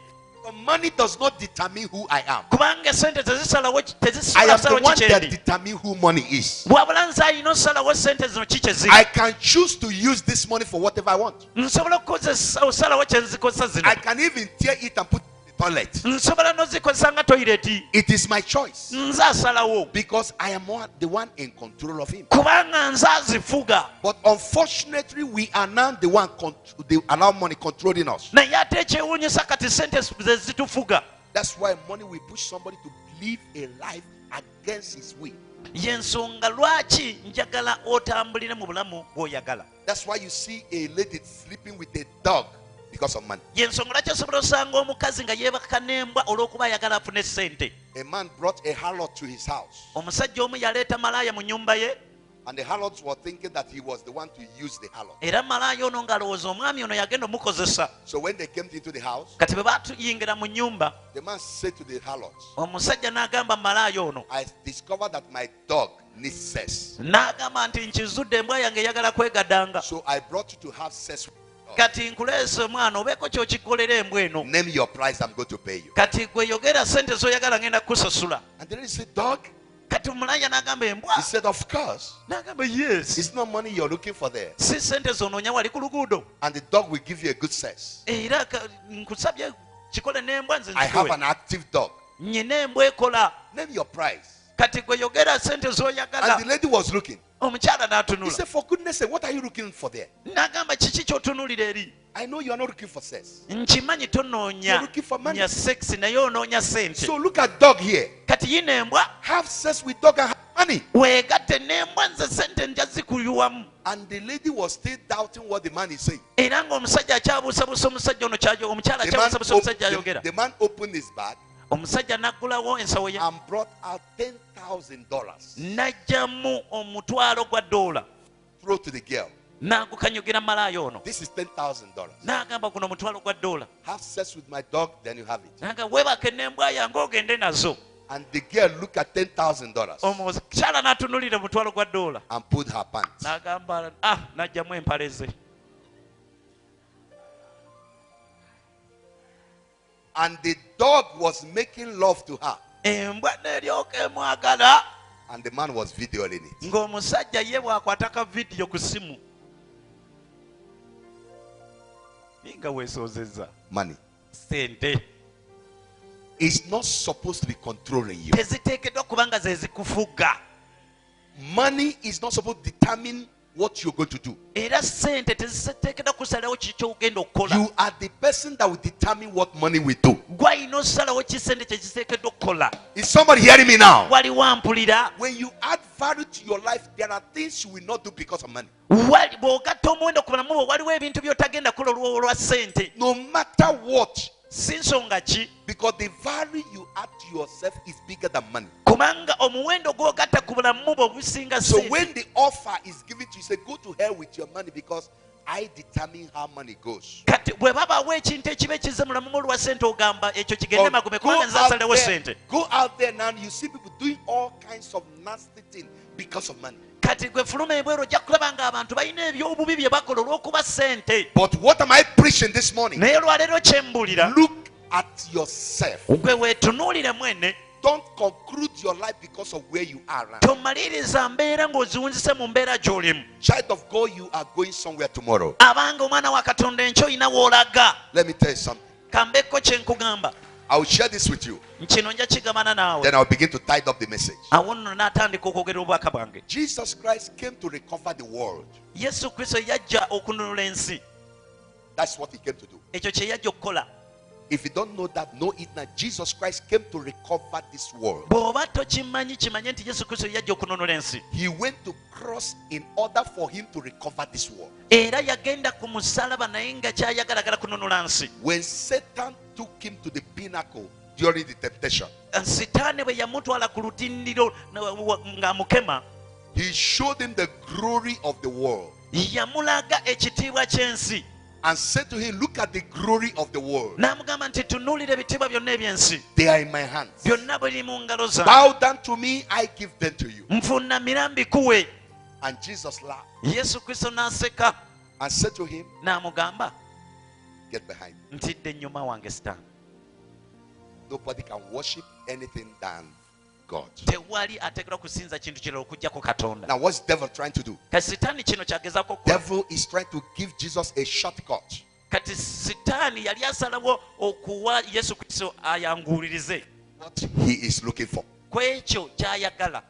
The money does not determine who I am. Kubanga ssente tezisalawo I am the tezisalawo one that kikyendi. determines who money is. Wabula nze alina osalawo ssente zino kike ziri. I can choose to use this money for whatever I want. Nsobola okukozesa osalawo kye nzikozesa zino. I can even tear it and put it in the toilet. Nsobola n'ozikozesa nga toyireti. It is my choice Nze asalawo. because I am the one in control of him. Kubanga nze azifuga. But unfortunately, we are now the one they allow money controlling us. Naye ate ekyewuunyisa kati ssente ze zitufuga. That's why money will push somebody to live a life against his will. Y'ensonga lwaki njagala otambulire mu bulamu bw'oyagala. That's why you see a lady sleeping with a dog because of money. Y'ensonga lwaki osobola osanga omukazi nga yeebaka n'embwa olw'okuba ayagala afune ssente. A man brought a harlot to his house, Omusajja omu yaleeta malaaya mu nnyumba ye, and the harlots were thinking that he was the one to use the harlot. era malaaya ono ng'alowooza omwami ono yagenda omukozesa. So when they came into the house, Kati bwe baatuyingira mu nnyumba, the man said to the harlot, omusajja n'agamba malaaya ono, I discovered that my dog needs sex. n'agamba nti nkizudde embwa yange eyagala kwegadanga. So I brought you to have sex with the dog. Kati nkuleese omwana obeeko ky'okikolera embwa eno. Name your price, I'm going to pay you. Kati gwe yogera ssente z'oyagala ngenda kukusasula. And the lady said, dog? Kati omulaaya n'agamba embwa. He said, of course. N'agamba yes. It's not money you're looking for there. Si ssente zonoonya wali ku luguudo. And the dog will give you a good sex. Era nkusabye kikole n'embwa nze I have nzikuwe. an active dog. Nyina embwa ekola. Name your price. Kati gwe yogera ssente And the z'oyagala. lady was looking. Omukyala He n'atunula. said, for goodness sake, what are you looking for there? N'agamba kiki ky'otunuulira eri. I know you are not looking for sex. Nkimanyi You're tonoonya looking for money. nya sex naye onoonya ssente. So look at dog here. Kati yina embwa Have sex with dog and have money. weegatte n'embwa nze ssente nja zikuyuwamu. And the lady was still doubting what the man is saying. Era ng'omusajja akyabuusabuusa omusajja ono omukyala The man, akyabuusabuusa omusajja ayogera. the man opened his bag omusajja n'aggulawo ensawo ye and brought out $10,000. n'ajjamu omutwalo gwa $. Throw to the girl. N'agukanyugira malaaya ono This is $10,000. n'agamba guno omutwalo gwa $. Have sex with my dog, then you have it. N'agamba weebake n'embwa yange ogende nazo. And the girl looked at $10,000 omukyala n'atunulira omutwalo gwa $. and put her pants. N'agamba n'ajjamu empale ze. And the dog was making love to her. Embwa n'eryoka emwagala. And the man was videoing it. Ng'omusajja ye bw'akwataka vidiyo ku simu. Nga weesoozezza. Money Sente is not supposed to be controlling you. teziteekeddwa kuba nga ze zikufuga. Money is not supposed to determine what you're going to do. Era sente teziteekeddwa kusalawo ki ky'ogenda okukola. You are the person that will determine what money will do. Gwe alina osalawo ki sente kye kiteekeddwa okukola. Is somebody hearing me now? Waliwo ampulira. When you add value to your life, there are things you will not do because of money. Bw'ogatta omuwendo ku bulamu bwo waliwo ebintu by'otagenda kukola olwa sente. No matter what. Si nsonga ki? Because the value you add to yourself is bigger than money. Kubanga omuwendo gw'ogatta ku bulamu bwo businga So sente. when the offer is given to you, say, go to hell with your money because I determine how money goes. Kati bwe babaawo ekintu ekiba ekize mu bulamu lwa sente ogamba ekyo kigende magume kubanga nze nsalewo sente. Go out there now, you see people doing all kinds of nasty things because of money. Kati gwe fuluma ebweru ojja kulaba nga abantu balina ebyobubi bye bakola olw'okuba sente. But what am I preaching this morning? Naye olwaleero kye mbulira, Look at yourself. gwe weetunuulire mwene, Don't conclude your life because of where you are now. tomaliriza mbeera ng'oziwunzise mu mbeera gy'olimu. Child of God, you are going somewhere tomorrow. Abanga omwana wa Katonda enkya olina w'olaga. Let me tell you something. Kambeko kye nkugamba. I will share this with you. Kino nja kigabana naawe. Then I'll begin to tie up the message. Awo nno n'atandika okwogera obubaka bwange. Jesus Christ came to recover the world. Yesu Kristo yajja okununula ensi. That's what he came to do. Ekyo kye yajja okukola. If you don't know that, know it now. Jesus Christ came to recover this world. Bw'oba tokimanyi kimanye nti Yesu Kristo yajja okununula ensi. He went to cross in order for him to recover this world. Era yagenda ku musalaba naye nga ky'ayagalagala kununula nsi. When Satan took him to the pinnacle during the temptation, Sitaani bwe yamutwala ku lutindiro ng'amukema, he showed him the glory of the world yamulaga ekitiibwa ky'ensi. and said to him, look at the glory of the world. N'amugamba nti tunuulira ebitiibwa byonna eby'ensi. They are in my hands. Byonna biri mu ngalo zange. Bow down to me, I give them to you. Nfunnamira mbikuwe. And Jesus laughed Yesu Kristo n'aseka and said to him, n'amugamba, get behind me. ntidde ennyuma wange Sitaani. Nobody can worship anything than God. Tewali ateekeddwa kusinza kintu kirala okuggyako Katonda. Now what's the devil trying to do? Kati Sitaani kino kyagezaako okukola. Devil is trying to give Jesus a shortcut. Kati Sitaani yali asalawo okuwa Yesu Kristo ayanguulirize What he is looking for. ku ekyo ky'ayagala.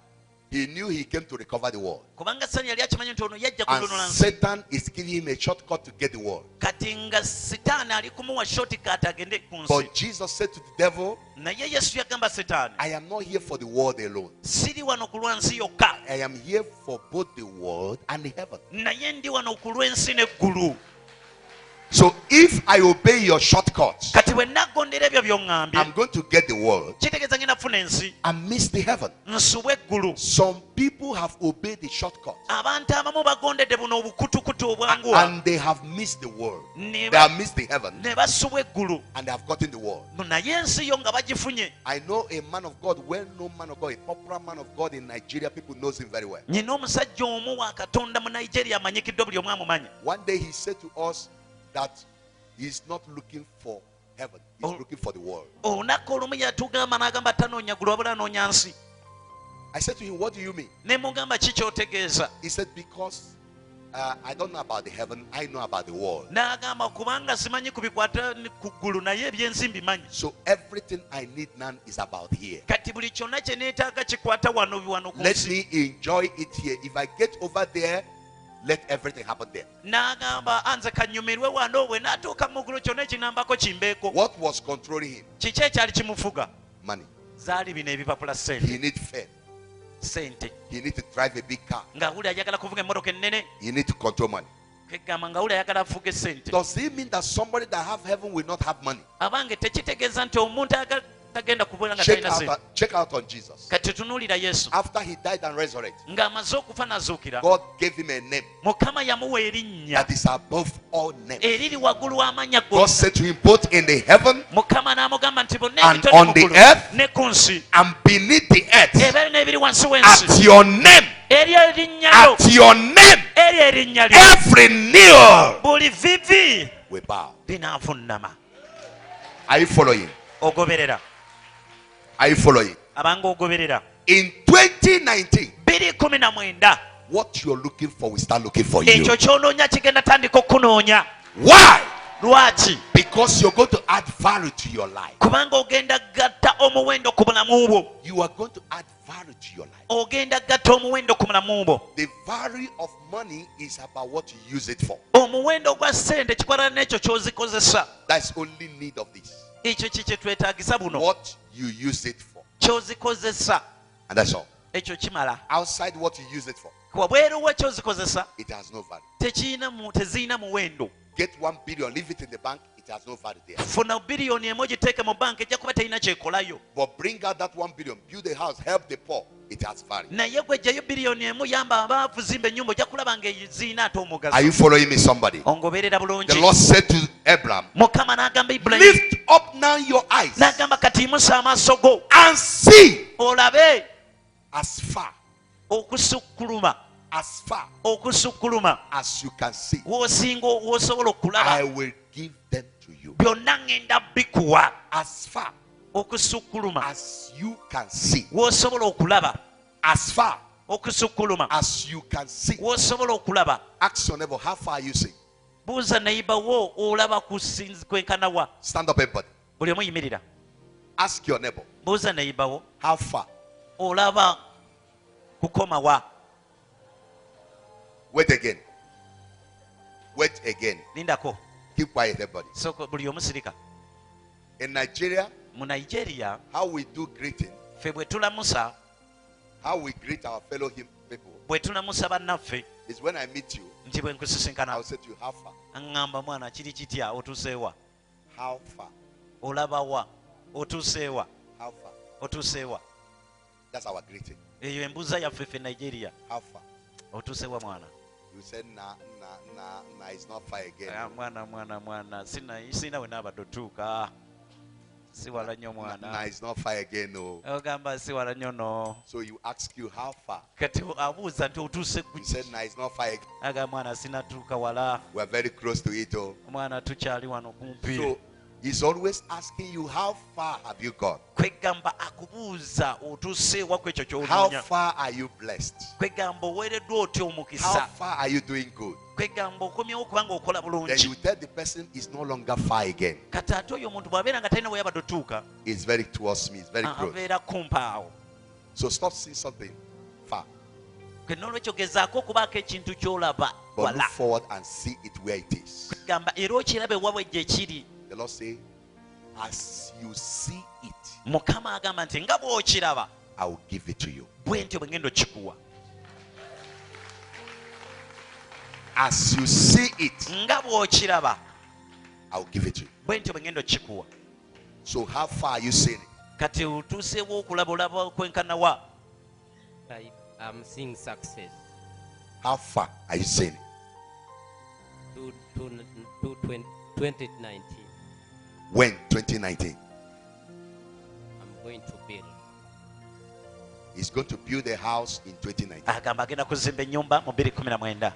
He knew he came to recover the world. Kubanga Sitaani yali akimanyi nti ono yajja And kununula nsi. Satan is giving him a shortcut to get the world. Kati nga Sitaani ali kumuwa shortcut agende ku nsi. But Jesus said to the devil, Naye Yesu yagamba Sitaani, I am not here for the world alone. siri wano ku lwa nsi yokka, I am here for both the world and the heaven. naye ndi wano ku lw'ensi n'eggulu. So if I obey your shortcuts, Kati bwe naggondera ebyo by'oŋŋambye, I'm going to get the world kitegeeza ngenda kufuna ensi, and miss the heaven. nsubwe eggulu. Some people have obeyed the shortcut Abantu abamu bagondedde buno obukutukutu obwanguwa, and they have missed the world. ne They have missed the heaven ne basubwa eggulu, and they have gotten the world. naye ensi yo nga bagifunye. I know a man of God, well-known man of God, a popular man of God in Nigeria. People knows him very well. Nyina omusajja omu wa Katonda mu Nigeria amanyikiddwa buli omu amumanyi. One day he said to us that he's not looking for heaven. He's looking for the world. Olunaku olumu yatugamba n'agamba tanoonya ggulu wabula anoonya nsi. I said to him, what do you mean? Ne mugamba ki ky'otegeeza? He said, because I don't know about the heaven. I know about the world. N'agamba kubanga simanyi ku bikwata ku ggulu naye ebyensi mbimanyi. So everything I need now is about here. Kati buli kyonna kye neetaaga kikwata wano ku Let nsi. me enjoy it here. If I get over there, let everything happen there. N'agamba anze kanyumirwe wano bwe n'atuuka mu ggulu kyonna ekinambako kimbeeko. What was controlling him? Kiki ekyali kimufuga? Money. Zaali bino ebipapula sente. He need fame. Sente. He need to drive a big car. Ng'awulira ayagala kuvuga emmotoka ennene. He need to control money. Kegamba ng'awulira ayagala avuge sente. Does it mean that somebody that have heaven will not have money? Abange tekitegeeza nti omuntu tagenda kubeera nga talina sente. Check out on Jesus. Kati tunuulira Yesu After he died and resurrected, ng'amaze okufa n'azuukira, God gave him a name Mukama yamuwa erinnya that is above all names. eriri waggulu w'amannya God gonna. said to him, both in the heaven Mukama n'amugamba nti bonna and ebitone on mu the ggulu earth ne ku nsi and beneath the earth, ebiri n'ebiri wansi w'ensi, at your name, eri erinnya lyo, at your name, eri erinnya lyo, every knee buli vivi will bow. binaavunnama. Are you following? Ogoberera. Are you following? Abanga ogoberera. In 2019, 2019 what you're looking for will start looking for you. ekyo ky'onoonya kigenda tandika okunoonya. Why? Lwaki? Because you're going to add value to your life. Kubanga ogenda gatta omuwendo ku bulamu bwo. You are going to add value to your life. Ogenda gatta omuwendo ku bulamu bwo. The value of money is about what you use it for. Omuwendo gwa ssente kikwatana n'ekyo ky'ozikozesa. That's only need of this. Ekyo kye twetaagisa buno. What you use it for. Ky'ozikozesa. And that's all. Ekyo kimala. Outside what you use it for, Wabweru wa ky'ozikozesa it has no value. teziina muwendo. Get 1 billion, leave it in the bank, it has no value there. Funa biliyoni emu giteeke mu banka ejja kuba terina kyekolayo. But bring out that 1 billion, build a house, help the poor, it has value. Naye gwejjayo biliyoni emu yamba abaavu zimba ennyumba ojja kulaba ng'eziina ate omugaso. Are you following me, somebody? Ongoberera bulungi. The Lord said to Abraham, Mukama n'agamba Ibulayimu, lift up now your eyes n'agamba kati yimusa amaaso go and see olabe as far okusukkuluma as you can see. w'osobola okulaba I will give them to you. byonna ŋŋenda bikuwa. As far Okusukkuluma as you can see. w'osobola okulaba. As far Okusukkuluma as you can see. w'osobola okulaba. Ask your neighbor, how far are you seeing? Buuza neyiba wo olaba kwenkana wa. Stand up, everybody. Buli omu yimirira. Ask your neighbor, Buuza neyiba wo how far? olaba kukoma wa. Wait again. Wait again. Lindako. Keep quiet, everybody. So buli omu sirika. In Nigeria, Mu Nigeria how we do greeting, ffe bwe tulamusa how we greet our fellow people, bwe tulamusa bannaffe is when I meet you, nti bwe nkusisinkana I'll say to you, how far? aŋŋamba mwana kiri kitya otuuseewa. How far? Olaba wa otuuseewa How far? otuuseewa. That's our greeting. Eyo embuuza yaffe ffe Nigeria. How far? Otuuseewa mwana. You said, nah, it's not far again. Mwana sina we naabadde otuuka. Si wala nnyo Nah, mwana. it's not far again, no. Ogamba si wala nnyo no. So you ask you, how far? Kati abuuza nti otuuse You said, nah, it's not far again. aga mwana sinatuuka wala. We're very close to it, oh. Mwana tukyali wano kumpi. So he's always asking you, how far have you gone? Kwegamba akubuuza otuuseewa ku ekyo How ky'olunnya. far are you blessed? Kwegamba oweereddwa otya How omukisa. far are you doing good? Kwegamba okomyewo kubanga okola Then bulungi. you tell the person it's no longer far again. Kati ate oyo omuntu bw'abeera nga talina we yabadde otuuka It's very towards me, it's very close. abeera kumpaawo. So stop seeing something far, Kwe n'olwekyo gezaako okubaako ekintu ky'olaba but wala. look forward and see it where it is. Kwegamba era okirabe wabwe gye kiri. The Lord say, as you see it, Mukama agamba nti nga bw'okiraba I will give it to you. bwe ntyo bwe ngenda okikuwa. As you see it, Nga bw'okiraba I will give it to you. bwe ntyo bwe ngenda okikuwa. So how far are you seeing it? Kati otuuseewo okulaba olaba kwenkana wa. I'm seeing success. How far are you seeing it? To 2019, When? 2019. I'm going to build. He's going to build a house in 2019. Agamba agenda kuzimba ennyumba mu 2019.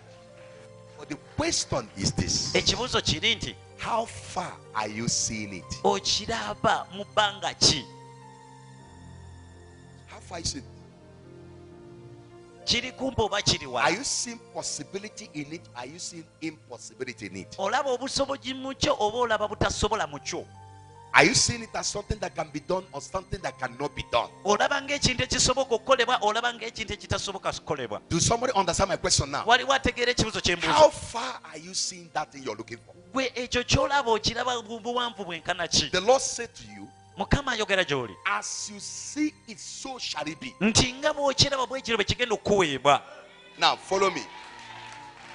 But the question is this. Ekibuuzo kiri nti How far are you seeing it? okiraba mu bbanga ki? How far is it? Kiri kumpi oba kiri Are wala? you seeing possibility in it? Are you seeing impossibility in it? Olaba obusobozi mu kyo oba olaba butasobola mu kyo? Are you seeing it as something that can be done or something that cannot be done? Olaba ng'ekintu ekisoboka okukolebwa olaba ng'ekintu ekitasoboka kukolebwa? Do somebody understand my question now? Waliwo ategeera ekibuuzo kye How mbuuza? far are you seeing that thing you're looking for? Gwe ekyo ky'olaba okiraba buwanvu bwenkana ki? The Lord said to you, Mukama ayogera gy'oli as you see it, so shall it be. nti nga bw'okiraba bwe kiro bwe kigenda okuweebwa. Now follow me.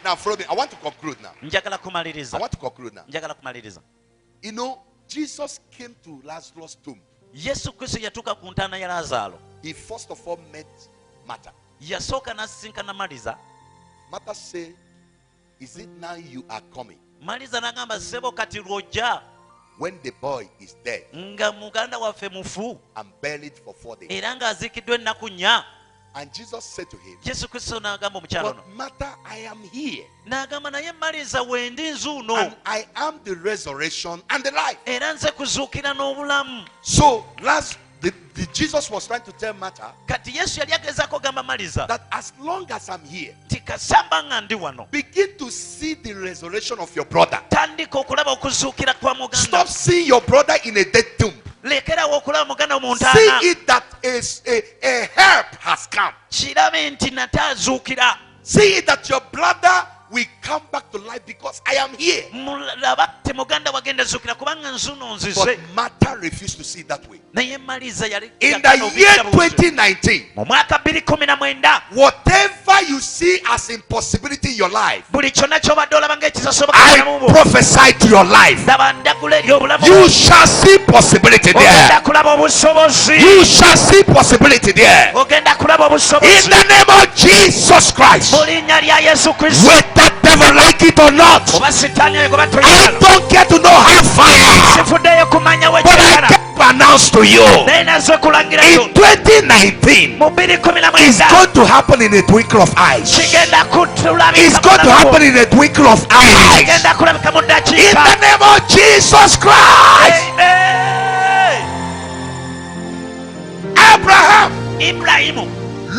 Now follow me. I want to conclude now. Njagala I kumaliriza. want to conclude now. Njagala kumaliriza. You know, Jesus came to Lazarus' tomb yesu kristo yatuuka ku ntaana ya lazaalo. he first of all met Martha. Yasooka n'asisinkana maliza. Martha said, is it now you are coming Maliza n'agamba ssebo kati lw'ojja when the boy is dead nga muganda waffe mufu and buried for 4 days? era ng'aziikiddwa ennaku nnya. And Jesus said to him, yesu kristo n'agamba omukyalo ono but Martha, I am here, n'agamba naye maliza wendi nzuuno and I am the resurrection and the life. era nze kuzuukira n'obulamu. So Jesus was trying to tell Martha Kati yesu yali agezaako gamba maliza that as long as I'm here, ti kasamba nga ndi wano begin to see the resurrection of your brother. tandika okulaba okuzuukira kwa muganda. Stop seeing your brother in a dead tomb. lekerawo okulaba muganda mu See ntaana. it that a help has come. kirabe nti nate azuukira. See it that your brother will come back to life because I am here. mulaba te muganda wagenda zuukira kubanga nzuuno But nzize. Martha refused to see it that way. naye maliza yali In the year 2019, mu mwaka 2019 whatever you see as impossibility in your life, buli kyonna ky'obadde olaba ng'ekisoboka I mu bwo prophesy to your life. laba ndagula eri obulamu You shall see possibility ogenda there. kulaba obusobozi. You shall see possibility there. ogenda kulaba In obusobozi the name of Jesus Christ. mu linnya lya yesu kristo. Whether that devil like it or not, oba sitaani oyo gwe I batoyagala don't get to know how far, sifuddeyo kumanya but I wekyagala can announce to you, naye naze kulangira in 2019, mu 2019 it's going to happen in a twinkle of eyes. kigenda kutulabika It's going to happen in a twinkle of eyes. kigenda kulabika mu In ddakiika. the name of Jesus Christ. Amen. Abraham, Ibulayimu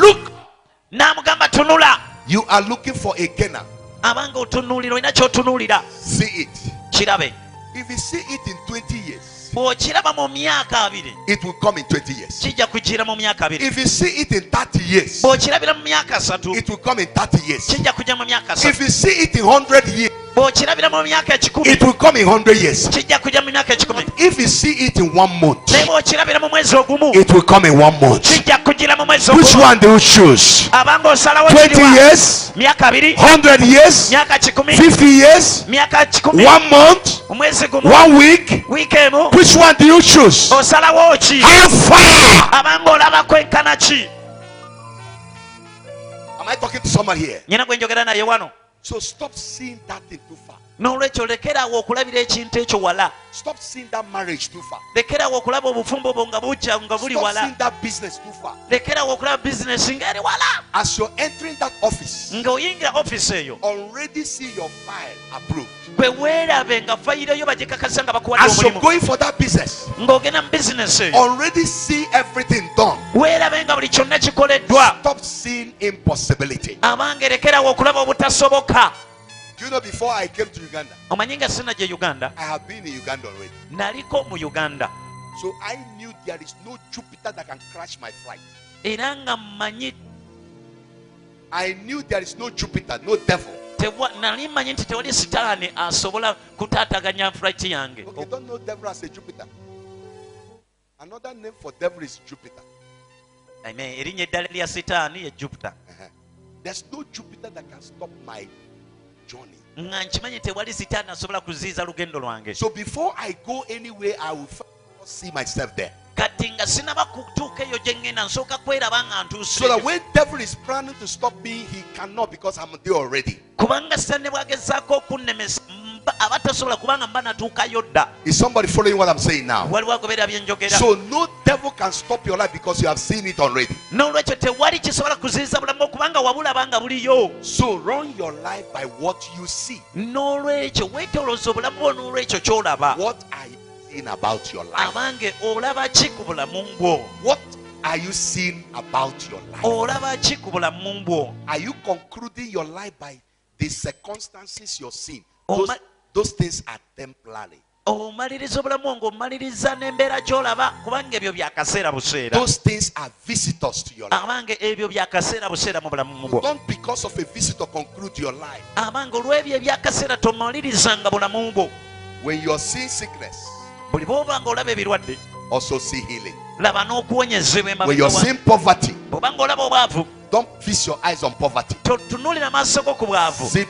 look, n'amugamba tunula. you are looking for a Canaan. abanga otunuulira olina ky'otunuulira See it. kirabe. If you see it in 20 years, bw'okiraba mu myaka 2 it will come in 20 years. kijja kujjira mu myaka 2. If you see it in 30 years, bw'okirabira mu myaka 3 it will come in 30 years. kijja kujja mu myaka If 3. you see it in 100 years, bw'okirabira mu myaka 10 it will come in 100 years. kijja kujja mu myaka 10. If you see it in 1 month, naye bw'okirabira mu mwezi ogumu it will come in 1 month. kijja kujjira mu mwezi Which ogumu. one do you choose? abanga osalawo 20 kiriwa years, myaka 2, 100 years, myaka 10, 50 years, myaka 10, 1 month, omwezi gumu, 1 week? wiiki emu. Which one do you choose? osalawo ki? How far? abanga olaba kwenkana ki? Am I talking to somebody here? nyina gwe njogera naye wano. So stop seeing that thing too far. n'olwekyo lekerawo okulabira ekintu ekyo wala. Stop seeing that marriage too far. lekerawo okulaba obufumbo bwo nga bujja nga buli Stop wala. seeing that business too far. lekerawo okulaba bizinesi ng'eri wala. As you're entering that office, ng'oyingira ofisi eyo already see your file approved. bwe weerabe nga fayiro yo bagikakasa nga bakuwadde As you're omulimu. going for that business, ng'ogenda mu bizinesi eyo already see everything done. weerabe nga buli kyonna kikoleddwa. Stop seeing impossibility. abange lekerawo okulaba obutasoboka. Do you know, before I came to Uganda, omanyi nga sinajja Uganda, I have been in Uganda already. naliko mu Uganda So I knew there is no Jupiter that can crash my flight. era nga mmanyi I knew there is no Jupiter, no devil. nali mmanyi nti tewali sitaani asobola kutaataganya flight yange. Okay, don't know devil as a Jupiter. Another name for devil is Jupiter. Amen. erinnya eddala lya sitaani ye Jupiter. There's no Jupiter that can stop my journey. nga nkimanyi tewali sitaani asobola kuziyiza lugendo lwange. So before I go anywhere, I will first see myself there. kati nga sinaba kutuuka eyo gye ngenda nsooka kweraba nga So that ntuuse. when devil is planning to stop me, he cannot, because I'm there already. kubanga sitaani bwagezaako okunnemesa aba tasobola kubanga mba natuukayo dda. Is somebody following what I'm saying now? waliwo agoberera bye njogera. So no devil can stop your life because you have seen it already. n'olwekyo tewali kisobola kuziyiza bulamu kubanga wabulaba nga buliyo. So run your life by what you see. n'olwekyo weetolooza obulamu bwo n'olwekyo ky'olaba. What are you seeing about your life? abange olaba ki ku bulamu bwo? What are you seeing about your life? olaba ki ku bulamu bwo? Are you concluding your life by the circumstances you're seeing? Oh, Those things are temporary. omaliriza obulamu ng'omaliriza n'embeera gy'olaba kubanga ebyo byakaseera buseera. Those things are visitors to your life. abange ebyo byakaseera buseera mu bulamu You bwo. don't, because of a visitor, conclude your life. abange olw'ebyo ebyakaseera tomalirizanga bulamu bwo. When you're seeing sickness, buli bw'oba nga olaba ebirwadde also see healing. laba n'okuwonyezebwa When you're seeing poverty, bw'oba nga olaba obwavu don't fix your eyes on poverty. totunuulira maaso go ku bwavu See,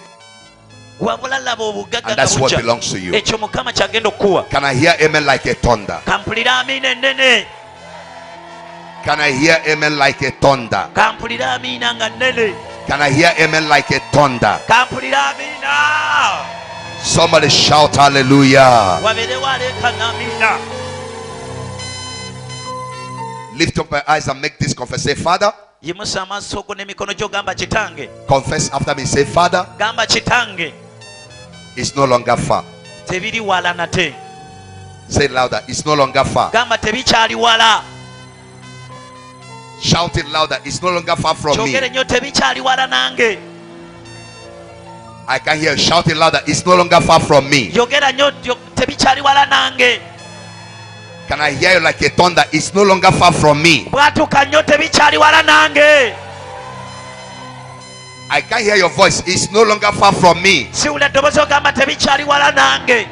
wabula laba obugagga and nga that's what bujja. belongs to you. ekyo mukama kyagenda okuwa. Can I hear amen like a thunder? kampulira amiina ennene. Can I hear amen like a thunder? kampulira amiina nga nnene. Can I hear amen like a thunder? Kampulira amiina. Somebody shout hallelujah. Wabeerewo aleekana amiina. Lift up my eyes and make this confess. Say, Father. Yimusa amaaso go n'emikono gyo gamba kitange. Confess after me. Say, Father. Gamba kitange. It's no longer far. Tebiri wala nate. Say it louder. It's no longer far. Gamba tebikyali wala. Shout it louder. It's no longer far from me. Kyogere nnyo tebikyali wala nange. I can hear you. Shout it louder. It's no longer far from me. Yogera nnyo tebikyali wala nange. Can I hear you like a thunder? It's no longer far from me. Bwatuka nnyo tebikyali wala nange. I can hear your voice. It's no longer far from me. Siwulira ddoboozi ogamba tebikyali wala nange.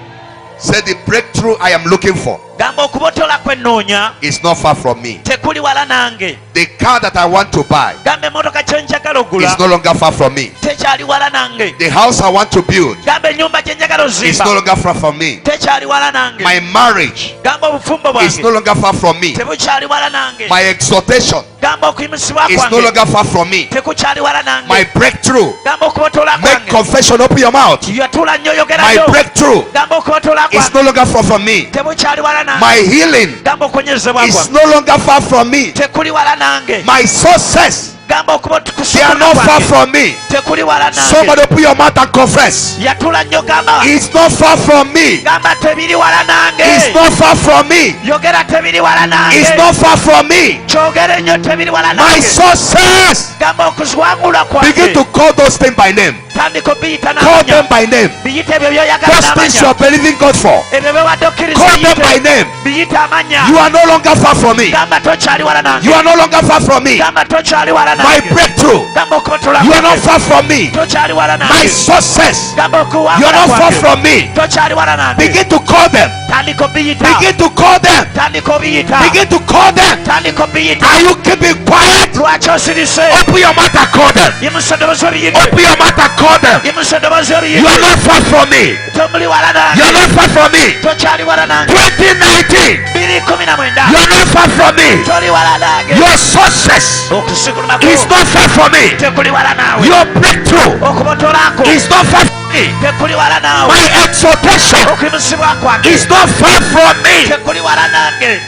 Say the breakthrough I am looking for. Gamba okubotola kwennoonya It's not far from me. tekuli wala nange. The car that I want to buy Gamba emmotoka kye njagala ogula is no longer far from me. tekyali wala nange. The house I want to build Gamba ennyumba gye njagala is no ozimba longer far from me. tekyali wala nange. My marriage Gamba obufumbo is no bwange longer far from me. tebukyali wala nange. My exhortation Gamba okuyimusibwa is no kwange longer far from me. tekukyali wala nange. My breakthrough. Gamba okubotola Make kwange confession. Open your mouth. yatula nnyo My yogerayo. breakthrough Gamba okubotola is kwange no longer far from me. tebukyali wala nange. My healing Gamba okonyezebwa is kwange no longer far from me. tekuli wala nange. My success, Gamba they are not far from me. tekuli wala nange. Somebody open your mouth and confess. Yatula nnyo gamba It's not far from me. gamba tebiri wala nange. It's not far from me. Yogera tebiri wala nange. It's not far from me. Kyogere nnyo tebiri wala My nange. success. Gamba okuziwangula Begin kwange to call those things by name. tandika obiyita Call them n'amanya. by name. Biyite ebyo byoyagala Those things you n'amanya. are believing God for. Ebyo byewadde okkiriza Call them by biyite. name. Biyite amanya. You are no longer far from me. Gamba tokyali wala nange. You are no longer far from me. Gamba tokyali wala My nange. breakthrough. Gamba okubotola You are not kwange far from me. tokyali wala My nange. success. Gamba You are okuwangula not far kwange from me. tokyali wala nange. Begin to call them. Tandika obiyita. Begin to call them. Tandika obiyita. Begin to call them. Tandika obiyita. Are you keeping quiet? Lwaki osirise? Open your mouth and call them. Yimusa eddoboozi obiyite. Open your mouth and call them. Yimusa eddoboozi You obiyite. are not far from me. Tomuli wala You are nange. not far from me. Tokyali wala nange. 2019. 2019. You are not far from me. Toli wala nange. Your success Okusiguluma is kwo not far from me. tekuli wala naawe. Your breakthrough Okubotolako is not far from me. tekuli wala naawe. My exhortation Okuyimusibwa kwange is not far from me. tekuli wala nange.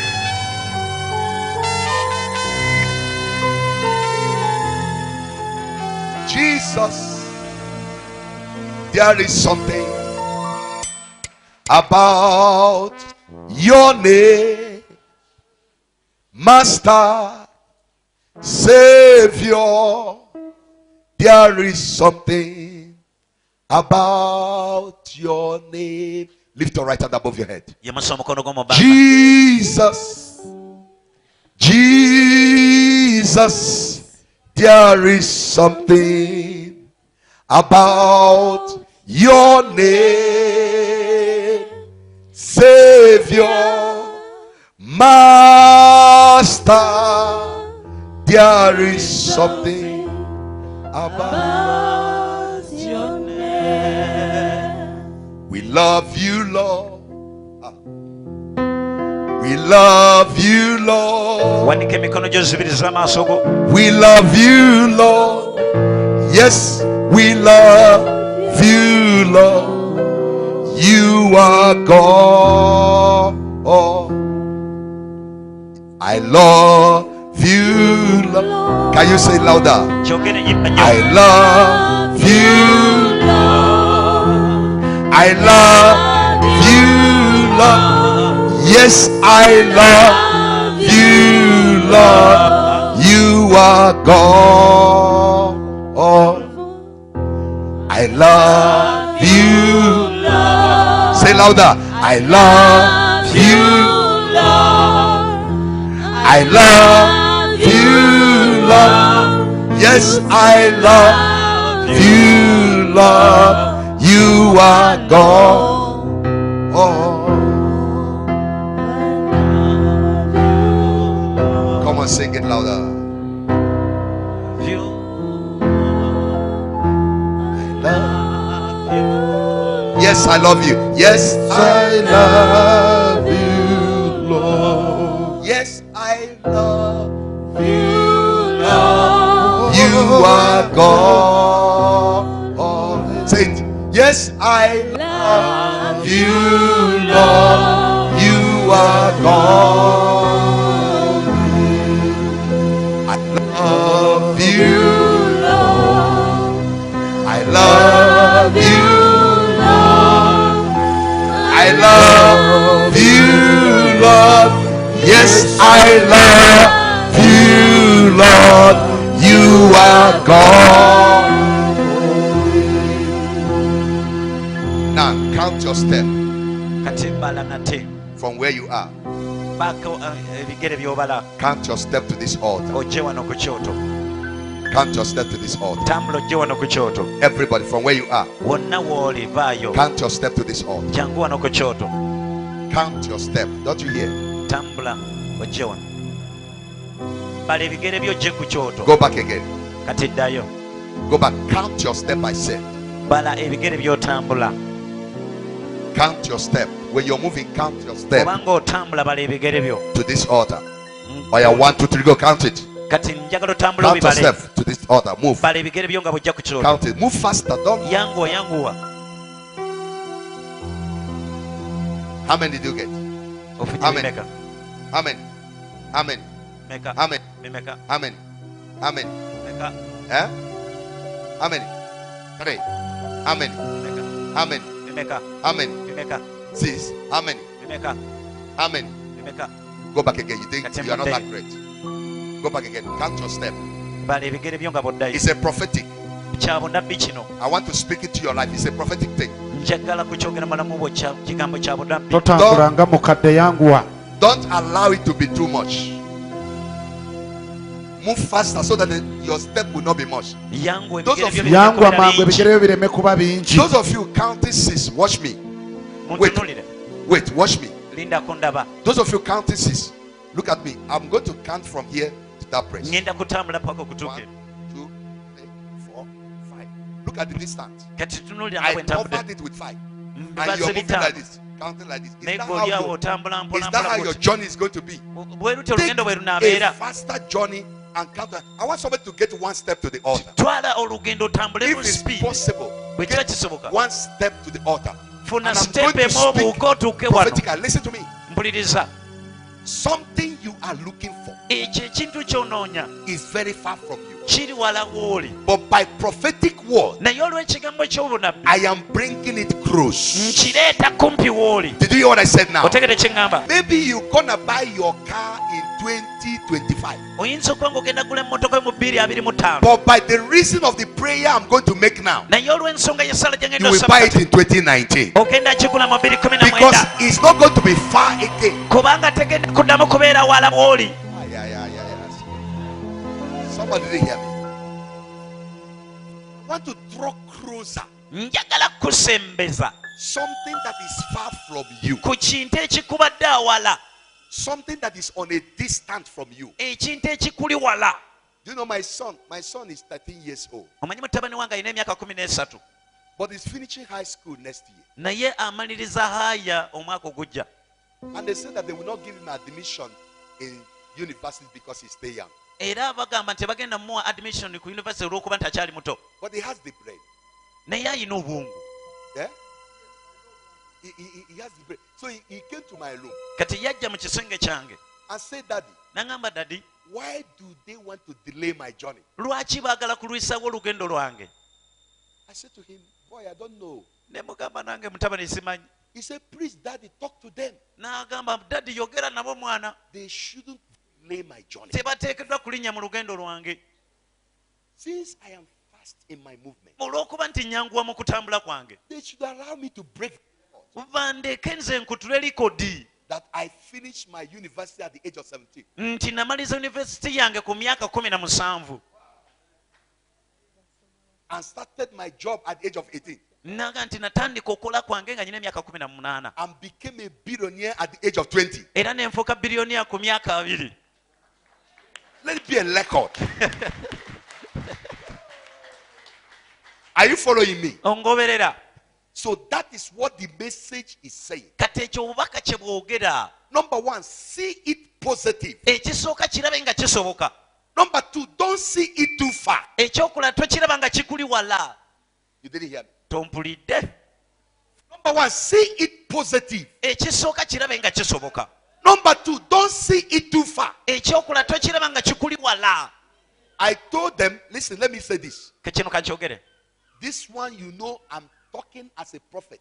Jesus, there is something about your name, Master, Savior. There is something about your name. Lift your right hand above your head. Yimusa omukono gwo mu bbanga. Jesus, Jesus, there is something about your name, Savior, Master, there is something about your name. we love you, Lord. We love you, Lord. Wanika emikono gyo zibiriza amaaso go. We love you, Lord. Yes, we love you, Lord. You are God. I love you, Lord. Can you say it louder? Kyogere yimba nnyo. I love you, Lord. I love you, Lord. Yes, I love you, Lord. You are God. I love you, Lord. Say louder. I love you, Lord. I love you, Lord. Yes, I love you, Lord. You are God. Come on, sing it louder. Yes, I love you. Yes, I love you, Lord. Yes, I love are God. Say it. Yes, I love you, Lord. You are God. I love you, Lord. I love you, Lord. I love you, Lord. Yes, I love you, Lord. You are God. Now count your step kati bala nate from where you are. baka ebigere byobala Count your step to this altar. ojje wano ku kyoto Count your step to this altar. tambula ojje wano ku kyoto Everybody from where you are. wonna wooli vaayo Count your step to this altar. jangu wano ku kyoto Count your step. Don't you hear? tambula ojje wano bala ebigere byojje ku kyoto Go back again. kati ddayo Go back. Count your step, I said. bala ebigere byotambula Count your step. When you're moving, count your step obanga otambula bala ebigere byo to this altar. Oh yeah, 1, 2, 3, go. Count it. kati njagala otambula Count your obibale step to this altar. Move. bala ebigere byo nga bujja ku kyoto Count it. Move faster. Don't. yanguwa yanguwa How many did you get? ofujja Amen. bimeka How many? How many? meka How many? bimeka How many? How many? meka Eh? How many? 3. How many? meka How many? bimeka How many? bimeka 6. How many? bimeka How many? bimeka Go back again. You think Kati you are not mudde. that great? Go back again. Count your step. bala ebigere byo nga boddayo It's a prophetic. kya bunnabbi kino I want to speak it to your life. It's a prophetic thing. njagala kukyogera malamu bwo kigambo kya bunnabbi totambulanga mukadde yanguwa. Don't allow it to be too much. Move faster so that your step will not be much. yangu Those ebigere of byo you- yanguwa bimekubira mangu bingi. ebigere byo bireme kuba bingi. Those of you counting 6, watch me. muntunulire Wait, watch me. lindako ndaba Those of you counting 6, look at me. I'm going to count from here to that place. ngenda kutambula paka 1, okutuukira 2, 3, 4, 5. Look at the distance. kati tunulira nga I bwe ntambudde covered it with 5. And mbibaze you're moving bitaano like this, counting like this. Is naye that gweoli awo how, otambula is that how your mpolampola journey is going to be? bwe lutyo olugendo bwe Take lunaabeera a faster journey and count. I want somebody to get 1 step to the altar. twala olugendo otambule If mu it's speed possible, bwe kiba get kisoboka 1 step to the altar. funa And I'm going sitepu to emu speak obuuka otuuke wano prophetically. Listen to me. mpuliriza Something you are looking for ekyo ekintu ky'onoonya is very far from you. kiri wala w'oli But by prophetic word, naye olw'ekigambo ky'obunabbi I am bringing it close. nkireeta kumpi w'oli Did you hear what I said now? otegere kye ŋŋamba Maybe you're gonna buy your car in 2025. oyinza okuba nga ogenda gula emmotoka yo mu 2025 But by the reason of the prayer I'm going to make now, naye olw'ensonga y'essala gye you ngenda will buy it in 2019. ogenda kigula mu 2019 Because it's not going to be far again. kubanga tegenda kuddamu kubeera wala w'oli Somebody didn't hear me. I want to draw closer. njagala kusembeza Something that is far from you. ku kintu ekikubadde awala Something that is on a distance from you. ekintu ekikuli wala Do you know my son? My son is 13 years old. omanyi mutabani wange alina emyaka 13 But he's finishing high school next year. naye amaliriza haaya omwaka ogujja And they say that they will not give him admission in university because he's still young. era bagamba nti bagenda muwa admission ku university olw'okuba nti akyali muto But he has the brain. naye alina obwongu Yeah? He has the brain. So he came to my room kati yajja mu kisenge kyange and said, Daddy, n'aŋŋamba dadi why do they want to delay my journey? lwaki baagala kulwisawo olugendo lwange I said to him, Boy, I don't know. ne mugamba nange mutabani simanyi He said, Please, Daddy, talk to them. n'agamba dadi yogera nabo mwana They shouldn't delay my journey. tebateekeddwa kulinnya mu lugendo lwange Since I am fast in my movement, olw'okuba nti nyanguwa mu kutambula kwange they should allow me to break bandeeke nze nkutule likodi that I finished my university at the age of 17. nti namaliza yunivesity yange ku myaka 17 And started my job at the age of 18. naga nti natandika okukola kwange nga nyina emyaka 18 And became a billionaire at the age of 20. era nenfuuka biliyoniya ku myaka 2 Let it be a record. Are you following me? ongoberera So that is what the message is saying. kati ekyo obubaka kye bwogera Number one, see it positive. ekisooka kirabe nga kisoboka Number 2, don't see it too far. ekyokulala tokiraba nga kikuli wala. You didn't hear me. Tompulidde. Number 1, see it positive. Ekisooka kirabe nga kisoboka. Number 2, don't see it too far. Ekyokulala tokiraba nga kikuli wala. I told them, listen, let me say this. Kino kankyogere. This one, you know, I'm talking as a prophet.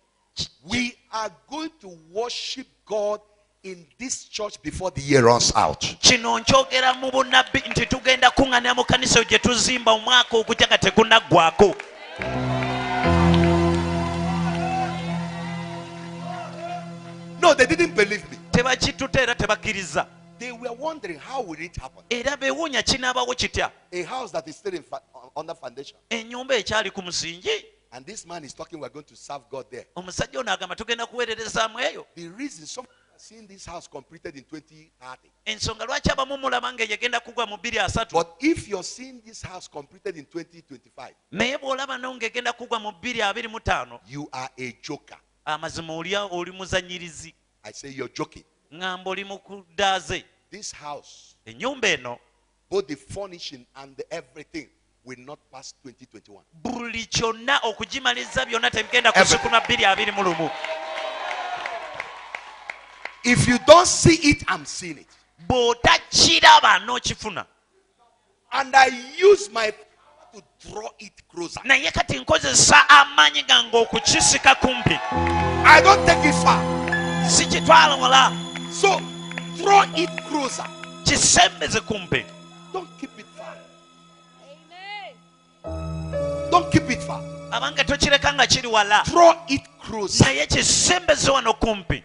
We are going to worship God in this church before the year runs out. Kino nkyogera mu bunnabbi nti tugenda kuŋŋaanira mu kanisa gye tuzimba omwaka ogujja nga tegunnaggwako. No, they didn't believe me. Tebakituta era tebakkiriza. They were wondering, how will it happen? Era beewuunya kinaabawo kitya. A house that is still under foundation. Ennyumba ekyali ku musingi. And this man is talking, we're going to serve God there. Omusajja ono agamba tugenda kuweererezaamu eyo. The reason some people are seeing this house completed in 2030. Ensonga lwaki abamu mulaba ng'egenda kugwa mu 2030. But if you're seeing this house completed in 2025, naye bw'olaba no ng'egenda kugwa mu 2025, you are a joker. amazima oli muzanyirizi. I say you're joking. Ngamba oli mu kudaaze. This house, Ennyumba eno both the furnishing and the everything, will not pass 2021. buli kyonna okugimaliza byonna tebigenda kusukuma 2021. If you don't see it, I'm seeing it. Bw'otakiraba n'okifuna. And I use my power to draw it closer. Naye kati nkozesa amaanyi gange okukisika kumpi. I don't take it far. Sikitwala wala. So draw it closer. Kisembeze kumpi. Don't keep it far. Don't keep it far. Abange tokireka nga kiri wala. Draw it closer. Naye kisembeze wano kumpi.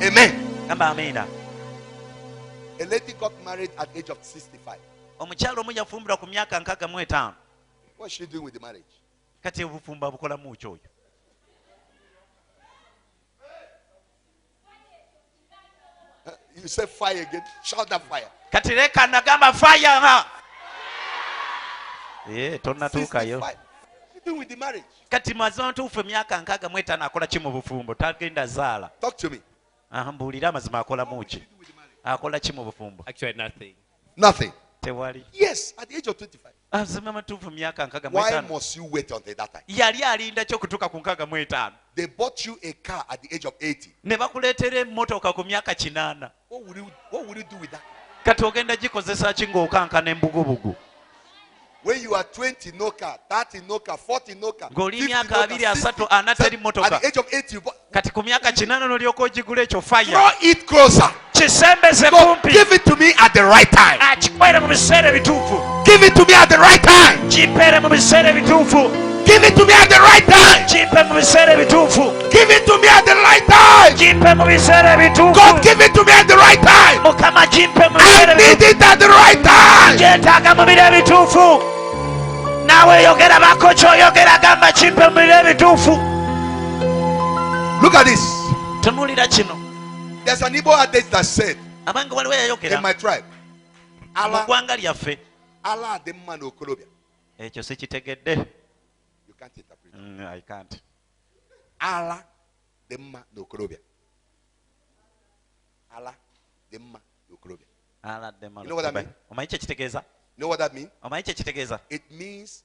Amen. Gamba amiina. A lady got married at the age of 65. Omukyalo omu yafumbirwa ku myaka 65. What's she doing with the marriage? Kati obufumba bukolamu ki oyo? You say fire again. Shout that fire. Kati leka nagamba fire ha. Tonnatuukayo. 65. What's she doing with the marriage? Kati mazima ntuufu emyaka 65 akola ki mu bufumbo? Tagenda zaala. Talk to me. Mbuulira amazima akolamu ki? Akola ki mu bufumbo? Actually, nothing. Nothing. Tewali. Yes, at the age of 25. Mazima matuufu myaka Why 65. must you wait until that time? Yali alinda kyo kutuuka ku 65. They bought you a car at the age of 80. Ne bakuleetera emmotoka ku myaka 80. What would you do with that? Kati ogenda gikozesa ki ng'okankana embugubugu? When you are 20, no car. 30, no car. 40, no car. 50, Ng'oli no myaka car. 23 60, anateri at mmotoka. the age of 80, you bought. Kati ku myaka 80 n'olyoka ogigula ekyo fire. Draw it closer. Kisembeze So kumpi. give it to me at the right time. Akikwere mu biseera ebituufu. Give it to me at the right time. Kimpeere mu biseera ebituufu. Give it to me at the right time. Kimpe mu biseera ebituufu. Give it to me at the right time. Kimpe mu biseera ebituufu. God, give it to me at the right time. Mukama kimpe mu I biseera need ebituufu. it at the right time. Kyetaaga mu biro ebituufu. Naawe yogera bako ky'oyogera gamba kimpe mu biro ebituufu. Look at this. Tunuulira kino. There's an Igbo adage that said Abange waliwo in yayogera my tribe, mu Allah, ggwanga lyaffe. Allah the man okolobia. Ekyo sikitegedde. You can't interpret that. I can't. Allah the man okolobia. Allah the man okolobia. You know what that means? Omanyi kye kitegeeza? You know what that means? Omanyi kye kitegeeza? It means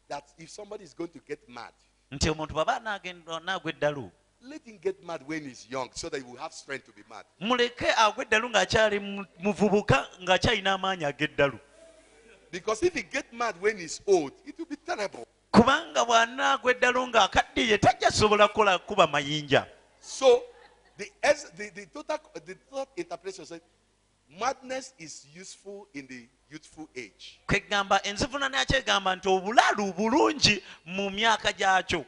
that if somebody is going to get mad, Nti omuntu bw'aba naagwa eddalu, let him get mad when he's young so that he will have strength to be mad. muleke agwa eddalu ng'akyali muvubuka ng'akyalina amaanyi ag'eddalu. Because if he get mad when he's old, it will be terrible. Kubanga bw'anaagwa eddalu ng'akaddiye tajja sobola kuba mayinja. So the total interpretation says madness is useful in the youthful age. Kwegamba enzivuna nakyo egamba nti obulalu bulungi mu myaka gyakyo.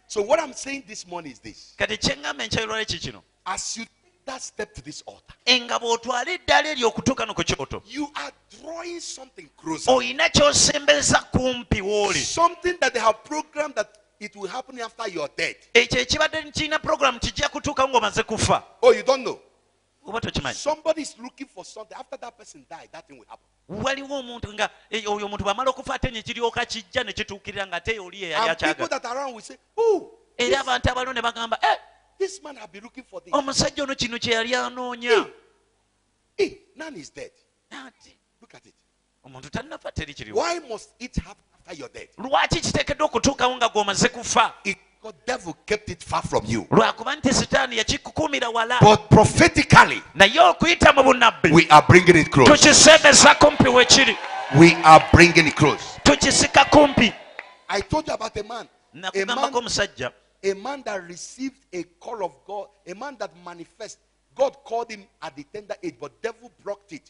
So what I'm saying this morning is this. Kati kyengamba enkyayirwala ki kino? As you take that step to this altar, Nga bw'otwala eddala eryo okutuuka no ku kyoto, you are drawing something closer. oyina ky'osembeza kumpi w'oli. Something that they have programmed that it will happen after you're dead. Ekyo ekibadde kirina programu kijja kutuuka ng'omaze kufa. Oh, you don't know? Oba tokimanyi? Somebody is looking for something. After that person died, that thing will happen. Waliwo omuntu nga oyo omuntu bw'amala okufa ate ne kiryoka kijja ne kituukirira nga ate oli ye yali And people akyagala. that are around will say, oh, Era abantu abalio ne bagamba this man have been looking for this. omusajja ono kino kye yali anoonya. Hey, none is dead. Ati, Look at it. omuntu tannafa teri kiriwo. Why must it happen after you're dead? Lwaki kiteekeddwa okutuukawo nga gw'omaze kufa? The devil kept it far from you. Lwakuba nti sitaani yakikukuumira wala. But prophetically, Naye okuyita mu bunnabbi we are bringing it close. tukisemeza kumpi wekiri. We are bringing it close. Tukisika kumpi. I told you about a man. Nakugambako omusajja. A man that received a call of God, a man that manifests. God called him at the tender age, but devil blocked it.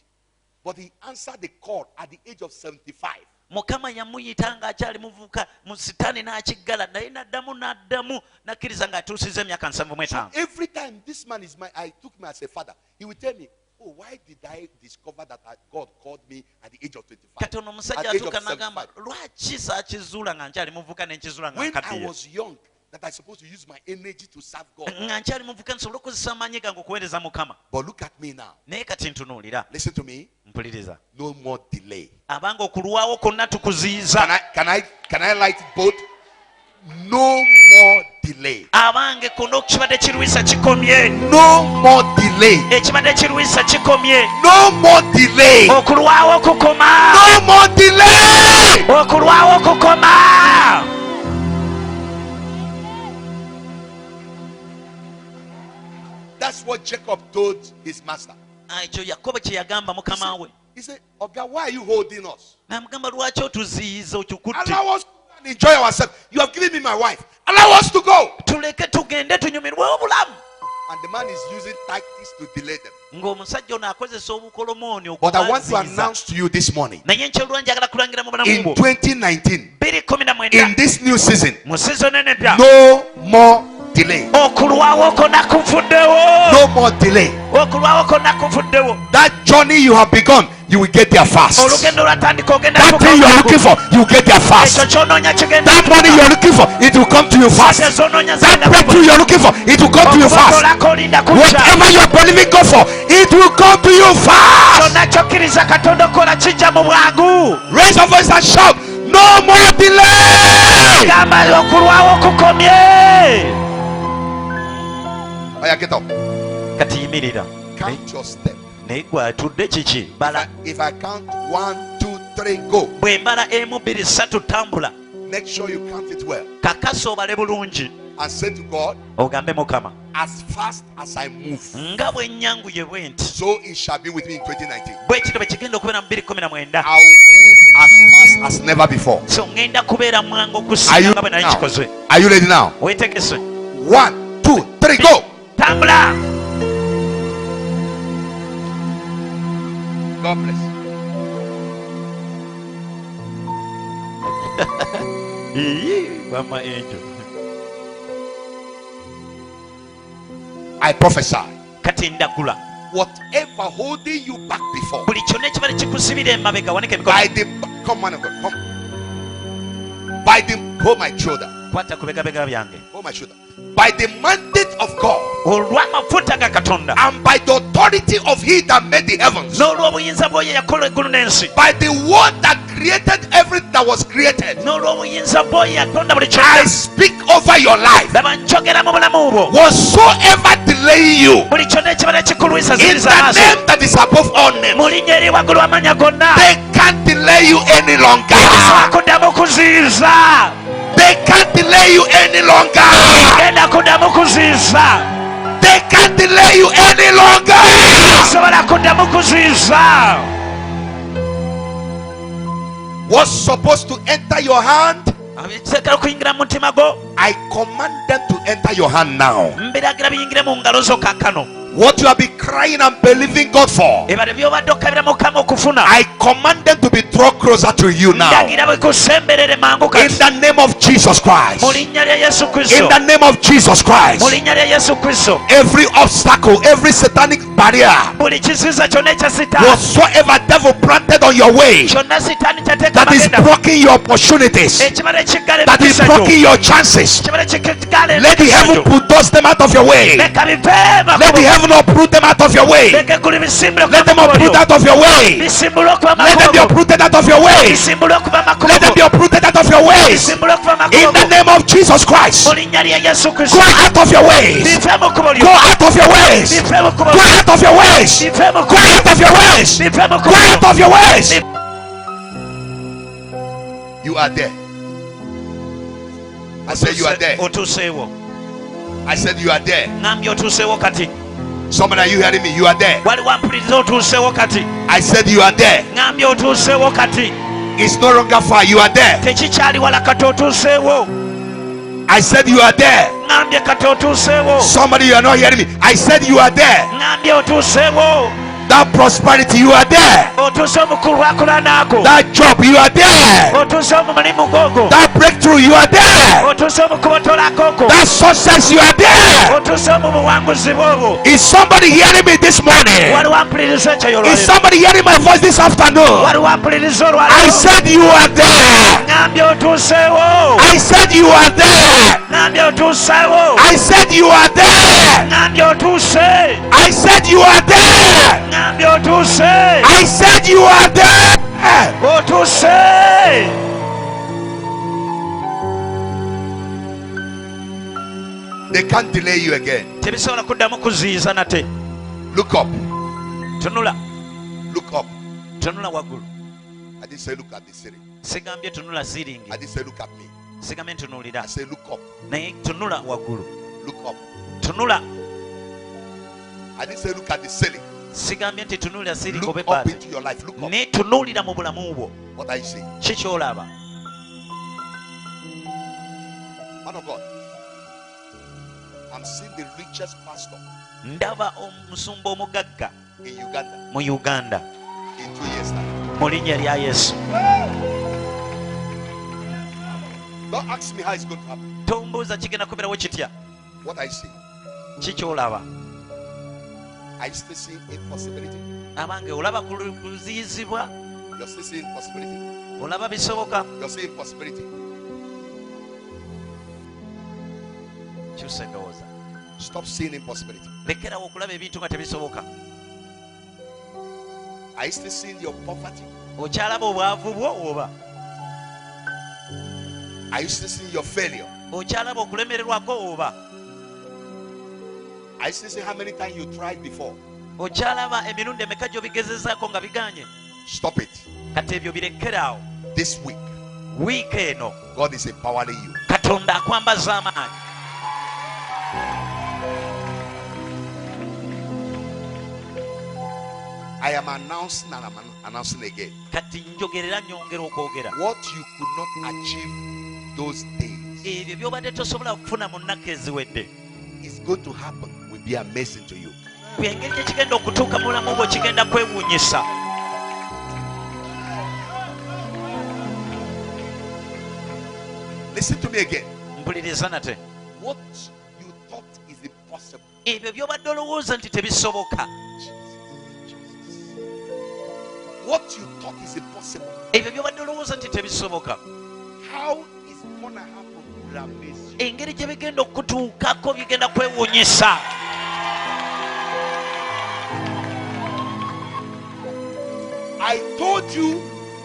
But he answered the call at the age of 75. Mukama yamuyita ng'akyali muvubuka mu sitaani n'akiggala naye n'addamu nakkiriza ng'atuusizza emyaka 75. Every time this man is I took him as a father, he would tell me, oh, why did I discover that God called me at the age of 25? Katono omusajja atuuka n'agamba lwaki saakizuula nga nkyali muvubuka ne nkizuula nga When I nkaddiye. was young, that I supposed to use my energy to serve God. Nga nkyali muvubuka nsobola okukozesa amaanyi gange okuweereza Mukama. But look at me now. Naye kati ntunuulira, Listen to me. mpuliriza. No more delay. Abanga okulwawo kwonna tukuziyiza. Can I light both? No more delay. Abange kuno ekibadde kirwisa kikomye. No more delay. Ekibadde kirwisa kikomye. No more delay. Okulwawo kukoma. No more delay. Okulwawo kukoma. That's what Jacob told his master. Ekyo Yakobo kye yagamba mukama we. He said, Oga, why are you holding us? N'amugamba lwaki otuziyiza okikutte. Allow us to go and enjoy ourselves. You have given me my wife. Allow us to go. Tuleke tugende tunyumirwe obulamu. And the man is using tactics to delay them. Ng'omusajja ono akozesa obukolomooni But I want to okubaziyiza. announce to you this morning, Naye nkyolwa njagala kulangira mu bulamu in bwo. 2019, 2019 in this new season, mu sizoni eno empya. no more delay. Okulwawo konna kuvuddewo. No more delay. Okulwawo konna kuvuddewo. That journey you have begun, you will get there fast. Olugendo lwatandika ogenda That thing you are looking for, you will get there fast. ekyo kyonoonya kigenda That money you are looking for, it will come to you fast. Sente zonoonya That zigenda breakthrough you are looking for, it will come to you fast. Okuboolako olinda kujja. Whatever you are believing God for, it will come to you fast. Kyonna kyokkiriza Katonda okola kijja mu bwangu. Raise your voice and shout, no more delay. Gamba okulwawo kukomye. Oh, yeah, get up. Kati yimirira. Count your step. Naye gwe atudde kiki? Bala. If I count 1, 2, 3, go. Bwe mbala 1, 2, 3 tambula. Make sure you count it well. Kakasa obale bulungi. And say to God, Ogambe Mukama. as fast as I move, Nga bwe nnyanguye bwe nti. so it shall be with me in 2019. Bwe kityo bwe kigenda okubeera mu 2019. I'll move as fast as never before. So ngenda kubeera mwangu Are you okusinga nga bwe nali now? kikoze. Are you ready now? Weetegese. 1, 2, 3, go. Tambula. God bless. Mama angel. I prophesy. Kati ndagula. Whatever holding you back before, Buli kyonna ekibadde kikusibira emabega waneka emikono. by the come man of God, come. By the hold my shoulder, Kwata ku bigabega byange. hold my shoulder. By the mandate of God Olw'amafuta ga Katonda. and by the authority of He that made the heavens, N'olw'obuyinza bw'oyo yakola eggulu n'ensi. by the word that created everything that was created, N'olw'obuyinza bw'oyo yatonda buli I kyonna. speak over your life. Laba njogera mu bulamu bwo. Whatsoever delaying you, Buli kyonna ekibadde kikulwisa in ziriza the amaaso. name that is above all names, Mu linnya eri waggulu amanya gonna. they can't delay you any longer. Tekisobola kuddamu kuziyiza. They can't delay you any longer. Genda kuddamu kuziyiza. They can't delay you any longer. Tekisobola kuddamu kuziyiza. What's supposed to enter your hand, Ebiteekera okuyingira mu mutima gwo. I command them to enter your hand now. Mbiragira biyingire mu ngalo zo kaakano. What you have been crying and believing God for, Ebyo by'obadde okabira Mukama okufuna. I command them to be drawn closer to you now. Ndagira bikusemberere mangu In kati. the name of Jesus Christ. Mu linnya lya Yesu In Kristo. the name of Jesus Christ. Mu linnya lya Yesu Kristo. Every obstacle, every satanic barrier, Buli kiziyiza kyonna ekya Sitaani. whatsoever devil planted on your way, Kyonna Sitaani kyateeka that is amagenda. blocking your opportunities, Ekibadde kiggala that is emikisa gyo. blocking your chances, Ekibadde kiggala let the emikisa heaven gyo. bulldoze them out of your way. Leka biveema Let the ku heaven them uproot them out of your way. Let them uproot out of your way. Let them be uprooted out of your way. Let them be uprooted out of your ways. In the name of Jesus Christ. Go out of your ways. Go out of your ways. Go out of your ways. Go out of your ways. Go out of your ways. You are there. I said you are there. I said you are there. Somebody, are you hearing me? You are there. I said you are there. It's no longer far. You are there. I said you are there. Somebody, you are not hearing me. I said you are there. That prosperity, you are there. That job, you are there. That breakthrough, you are there. That success, you are there. Is somebody hearing me this morning? Is somebody hearing my voice this afternoon? I said you are there. I said you are there. I said you are there. I said you are there. I said you are there. They can't delay you again. Look up. Look up. I didn't say look at the city. I didn't say look at me. I said look up. Look up. I didn't say look at the ceiling. Look up into your life. Look up. What I see. Man of God, I'm seeing the richest pastor in Uganda in 2 years time. Don't ask me how it's going to happen. What I see, I still see impossibility. You're still seeing possibility. You're seeing possibility. Stop seeing impossibility. I still seeing your poverty. I used to see your failure. I still see how many times you tried before. Stop it. This week, God is empowering you. I am announcing and I'm announcing again. What you could not achieve those days is going to happen. Will be amazing to you. Listen to me again. What you thought is impossible, what you thought is impossible, how it's gonna happen will amaze you. I told you,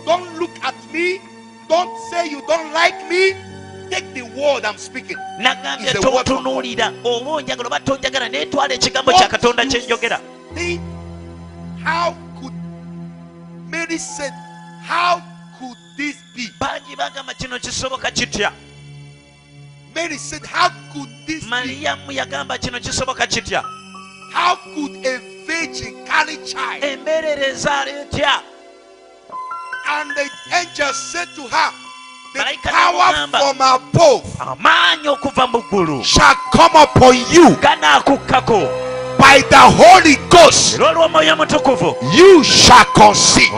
don't look at me, don't say you don't like me. Take the word I'm speaking. It's the word from God. How could Mary said, how could this be? Mary said, how could this be? How could a virgin carry child? And the angel said to her, the power from above shall come upon you by the Holy Ghost. You shall conceive.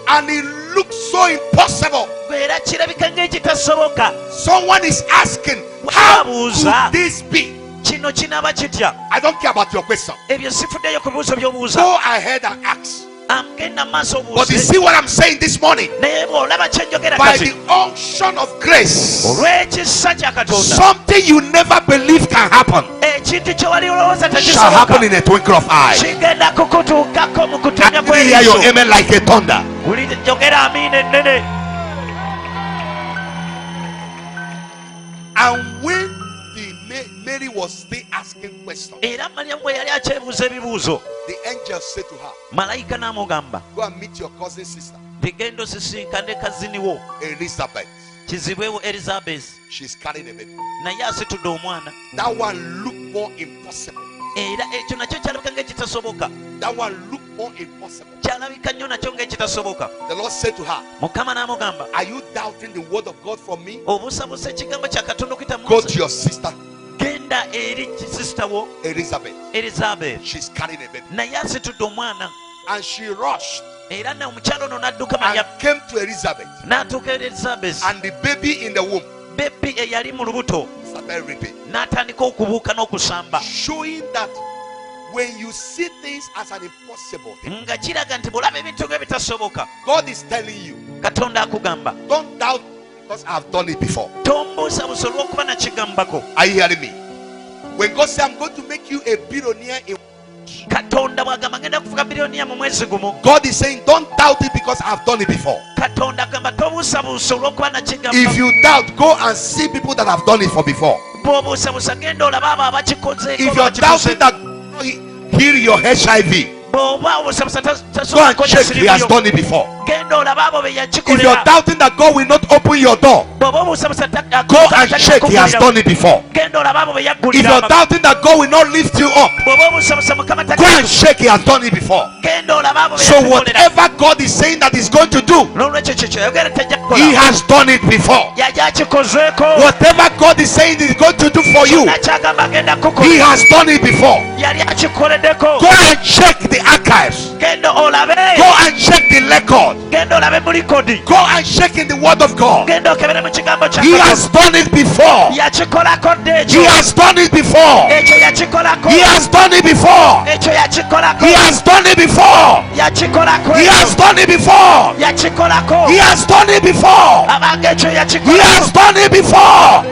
And it looks so impossible. Someone is asking, how could this be? I don't care about your question. Go ahead and ask. agenda maaso But you obuuse see what I'm saying this morning? naye bw'olaba kyenjogera By kati the unction of grace, olw'ekisa kya katonda something you never believed can happen ekintu kye wali olowooza shall happen tekisoboka in a twinkle of eye. kigenda kukutuukako mu I kutonya didn't hear your kw'eriiso amen like a thunder. njogera amiina ennene. And when Mary was still asking questions, era Maliyamu bwe yali akyebuuza ebibuuzo the angel said to her, malayika n'amugamba go and meet your cousin sister tigenda osisinkane kazini wo Elizabeth. kizibwewo Elizabeth She's carrying a baby. naye asitudde omwana That one looked more impossible. era ekyo nakyo kyalabika ng'ekitasoboka That one looked more impossible. kyalabika nnyo nakyo ng'ekitasoboka. The Lord said to her, Mukama n'amugamba are you doubting the word of God from me? obuusabuusa ekigambo kya katonda okuyita mu Go to your sister genda eri kisisita wo Elizabeth. Elizabeth She's carrying a baby. naye asitudde omwana And she rushed era ne omukyalo ono n'adduka and Maliyamu came to Elizabeth. n'atuuka eri Elizabeth And the baby in the womb bebbi eyali mu lubuto started ripping. n'atandika okubuuka n'okusamba Showing that when you see things as an impossible thing, nga kiraga nti bw'olaba ebintu ng'ebitasoboka God is telling you, katonda akugamba don't doubt because I've done it before. tombuusabuusa olw'okuba nakigambako. Are you hearing me? When God said, I'm going to make you a billionaire in katonda bw'agamba ngenda kufuka biliyoniya mu mwezi gumu God is saying, don't doubt it because I've done it before. katonda agamba tobuusabuusa olw'okuba If nakigamba. you doubt, go and see people that have done it for before. bw'obuusabuusa genda olaba abo abakikozeeko If you're doubting that heal your HIV, bw'oba obuusabuusa go tasobola and check. He has done it before. genda olaba abo be If you're yakikolera. doubting that God will not open your door, bw'oba obuusabuusa go and check. He has done it before. genda olaba abo be If yaggulira. you're doubting that God will not lift you up, bw'oba obuusabuusa mukama go and check. He has done it before. genda olaba abo be So yakikolera. whatever God is saying that He's going to do, n'olwekyo kyo kyeyogera tajja He kukola has done it before. yali akikozeeko. Whatever God is saying He's going to do for you, nakyagamba agenda He kukola has done it before. yali akikoleddeko. Go and check the archives. genda olabe Go and check the record. genda olabe mu likodi. Go and check in the Word of God. genda okebere mu kigambo kya He Katonda. has done it before. yakikolako dde He ekyo has done it before. ekyo yakikolako He has done it before. ekyo yakikolako He has done it before. yakikolako He has done it before. yakikolako He has done it before. abanga ekyo He has yakikolako done it before.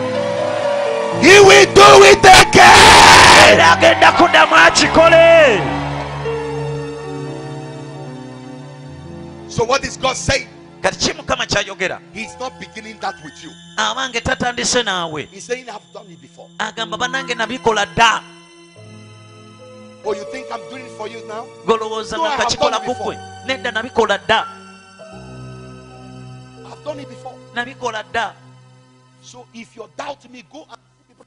He will do it again. era agenda kuddamu akikole. So what is God saying? kati ki mukama kyayogera? He's not beginning that with you. abange tatandise naawe. He's saying I've done it before. agamba banange nabikola dda. Oh, you think I'm doing it for you now? golowooza No, I nga have kakikola done it kukwe. nedda nabikola dda. I've done it before. nabikola dda. So if you're doubting me, go and see people.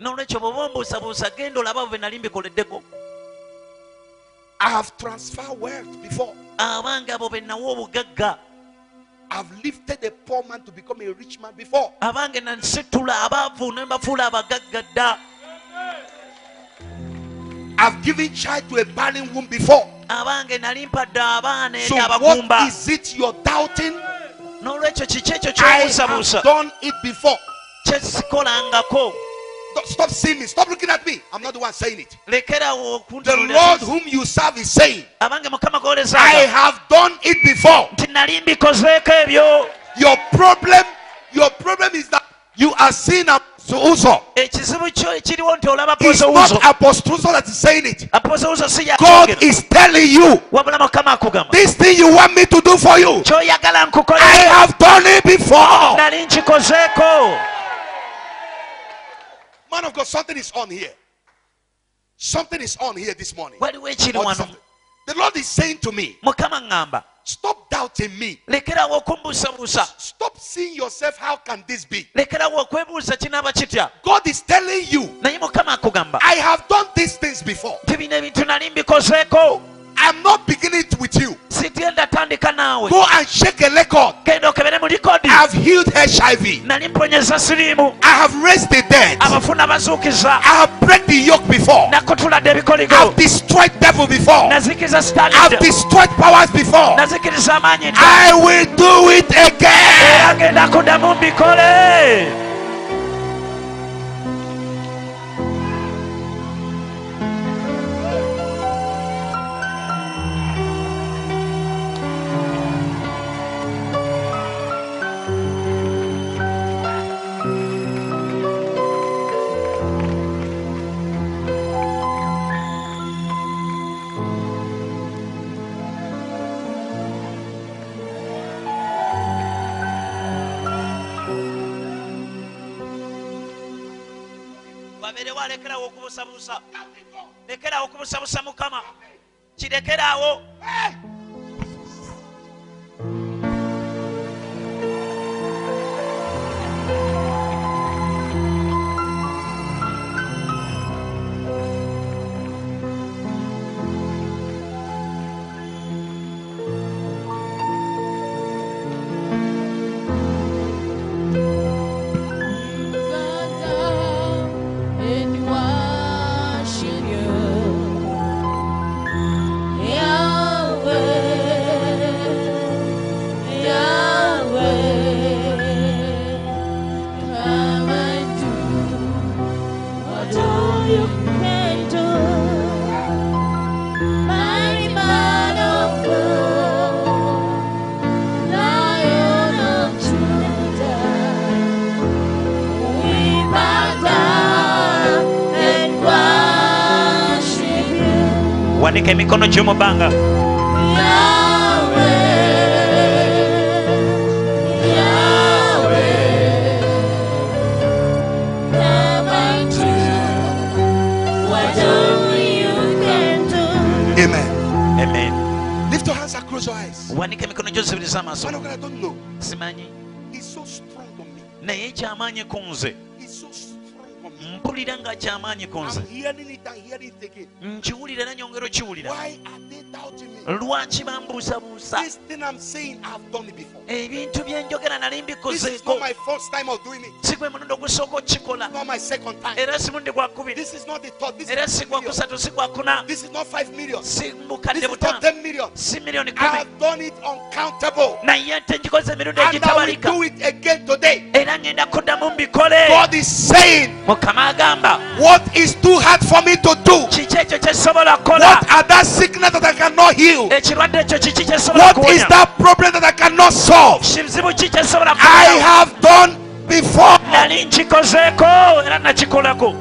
n'olwekyo bw'oba ombuusabuusa genda olaba abo be nali mbikoleddeko. I have transferred wealth before. abange abo be nawa obugagga. I've lifted a poor man to become a rich man before. abange nansitula abaavu ne mbafuula abagagga dda. I've given child to a barren womb before. abange nali mpadde abaana So eri what abagumba. is it you're doubting? n'olwekyo kiki ekyo I have ky'obuusabuusa done it before. kyesikolangako. Stop seeing me. Stop looking at me. I'm not the one saying it. lekerawo The Lord whom you serve is saying, abange mukama I goolezaaga have done it before. nti nali mbikozeeko ebyo. Your problem is that you are seeing Apostle Uzo. ekizibu kyo ekiriwo nti olaba It's apozouzo. not Apostle Uzo that is saying it. apozouzo si God yakyogera is telling you, wabula mukama akugamba this thing you want me to do for you, kyoyagala I nkukole have done it before. nali nkikozeeko. Man of God, something is on here. Something is on here this morning. waliwo ekiri Or wano. something. The Lord is saying to me, mukama ŋŋamba stop doubting me. lekerawo okumbuusabuusa. Stop seeing yourself, how can this be? lekerawo okwebuuza kinaaba kitya. God is telling you, naye mukama akugamba I have done these things before. nti bino ebintu nali mbikozeeko. I'm not beginning it with you. sigenda tandika naawe. Go and check a record. genda okebere mu likodi. I have healed HIV. nali mponyeza siriimu. I have raised the dead. abafuna bazuukiza. I have break the yoke before. nakutuladde I ebikoligo. have destroyed devil before. nazikiriza I sitaani have dda. destroyed powers before. nazikiriza amaanyi dda. I will do it again. era genda kuddamu mbikole. wabeerewo alekerawo okubusabusa lekerawo okubusabusa mukama kirekerawo wanika emikono gyo mu bbanga Amen. Lift your hands and close your eyes. wanika emikono gyo zibiriza amaaso I don't know. simanyi He's so strong on me. naye kyamaanyi ku nze He's so strong on me. mpulira nga kyamaanyi ku nze I'm hearing it and hearing it again. nkiwulira nanyongera okiwulira Why are they doubting me? lwaki bambuusabuusa This thing I'm saying, I've done it before. ebintu byenjogera nali This is mbikozeeko not my first time of doing it. si gwe mulundi ogusooka okukikola Not my second time. era si mulundi gwa kkubiri This is not the third. This era is si not gwa 5 million. kusatu si gwa kuna This is not 5 million. si This bukadde is not butaano 10 million. si miliyoni I 10 have done it uncountable. naye ate ngikoze emirundi And I will egitabalika do it again today. era ngenda kuddamu mbikole God is saying, mukama agamba what is too hard for me to do? kiki ekyo kyesobola kukola What are that sickness that I cannot heal? ekirwadde ekyo kiki kyesobola What is kuwonya that problem that I cannot solve? kizibu ki kyesobola I kukola have done before. nali nkikozeeko era nakikolako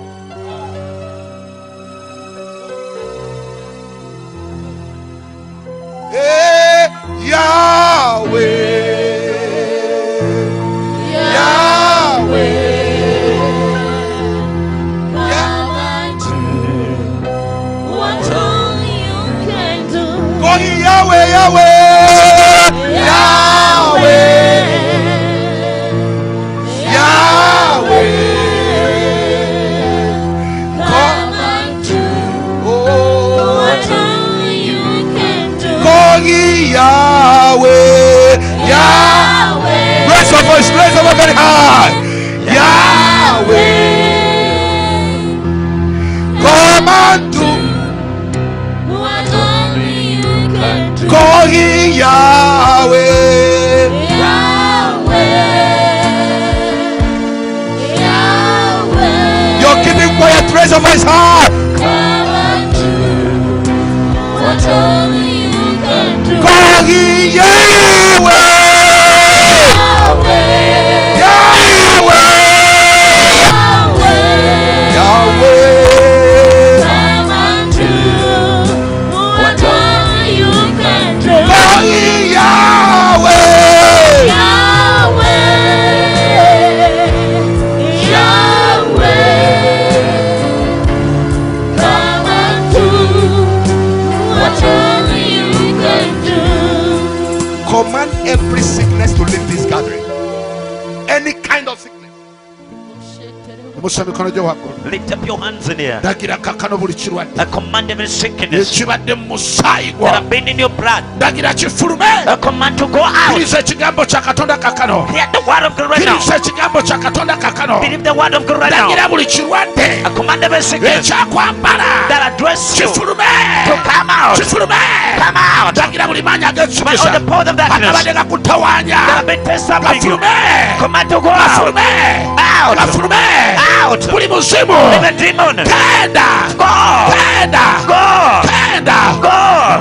Hey, Yahweh, Yahweh, Going Yahweh, Yahweh, Yahweh, Yahweh. Going Yahweh, Yahweh. Raise your voice, raise your voice very high. Yahweh, come and do. Going Yahweh, you're keeping quiet. Raise your voice high. Going Yahweh, Yahweh, Yahweh. Going Yahweh, command every sickness to leave this gathering. Any kind of sickness. musa emikono gyo waggulu lift up your hands in here ndagira kakkano buli kirwadde I command every sickness ekibadde mu musaayi that gwo have been in your blood ndagira kifulume I command to go out kkiriza ekigambo kya katonda kakkano hear the word of God right now kkiriza ekigambo kya katonda kakkano believe the word of God right now ndagira buli kirwadde I command every sickness ekyakwambala that address you kifulume to come out kifulume come out ndagira buli maanyi by all ag'ekisukisa the power of darkness agabadde gakutawaanya that have been disturbing you gafulume command to go out gafulume out gafulume out buli muzimu every demon tenda go tenda go tenda go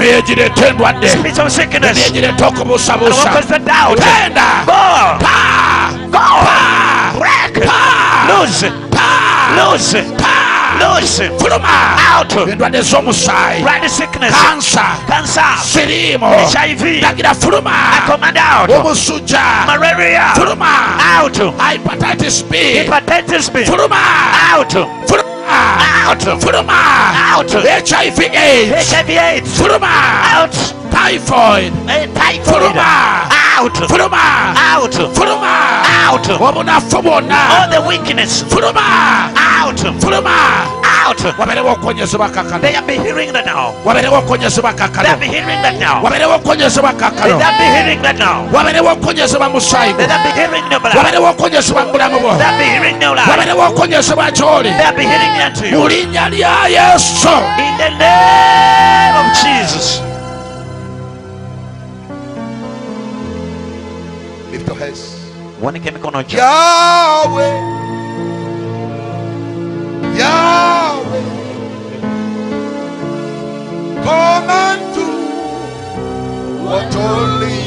neegireta endwadde spirit of sickness neegireta and okubuusabuusa what was the doubt tenda go pa go pa break pa lose pa lose pa lose fuluma out endwadde z'omusaayi right sickness kansa cancer siriimu HIV ndagira fuluma I command out omusujja malaria fuluma out hepatitis B hepatitis B fuluma out fuluma Out. Furuma. Out. HIV AIDS. HIV AIDS. Furuma. Out. Typhoid. Typhoid. Furuma. Out. Furuma. Out. Furuma. Out. Obunafu All bwonna. the weakness. Furuma. Out. Furuma. Out. Waberewo okukonyezebwa kakano. They are be hearing that now. Waberewo okukonyezebwa They are kakano. be hearing that now. Waberewo okukonyezebwa They kakano. are be hearing that now. Waberewo okukonyezebwa mu sayigo. They are be hearing the blood. Waberewo okukonyezebwa mu bulamu bwo. They are be hearing the life. Waberewo okukonyezebwa gy'oli. They are be hearing unto you. Mu linnya lya Yesu. In the name of Jesus. Lift your hands. Wanike mikono juu. Yahweh. Yahweh. Come and do what only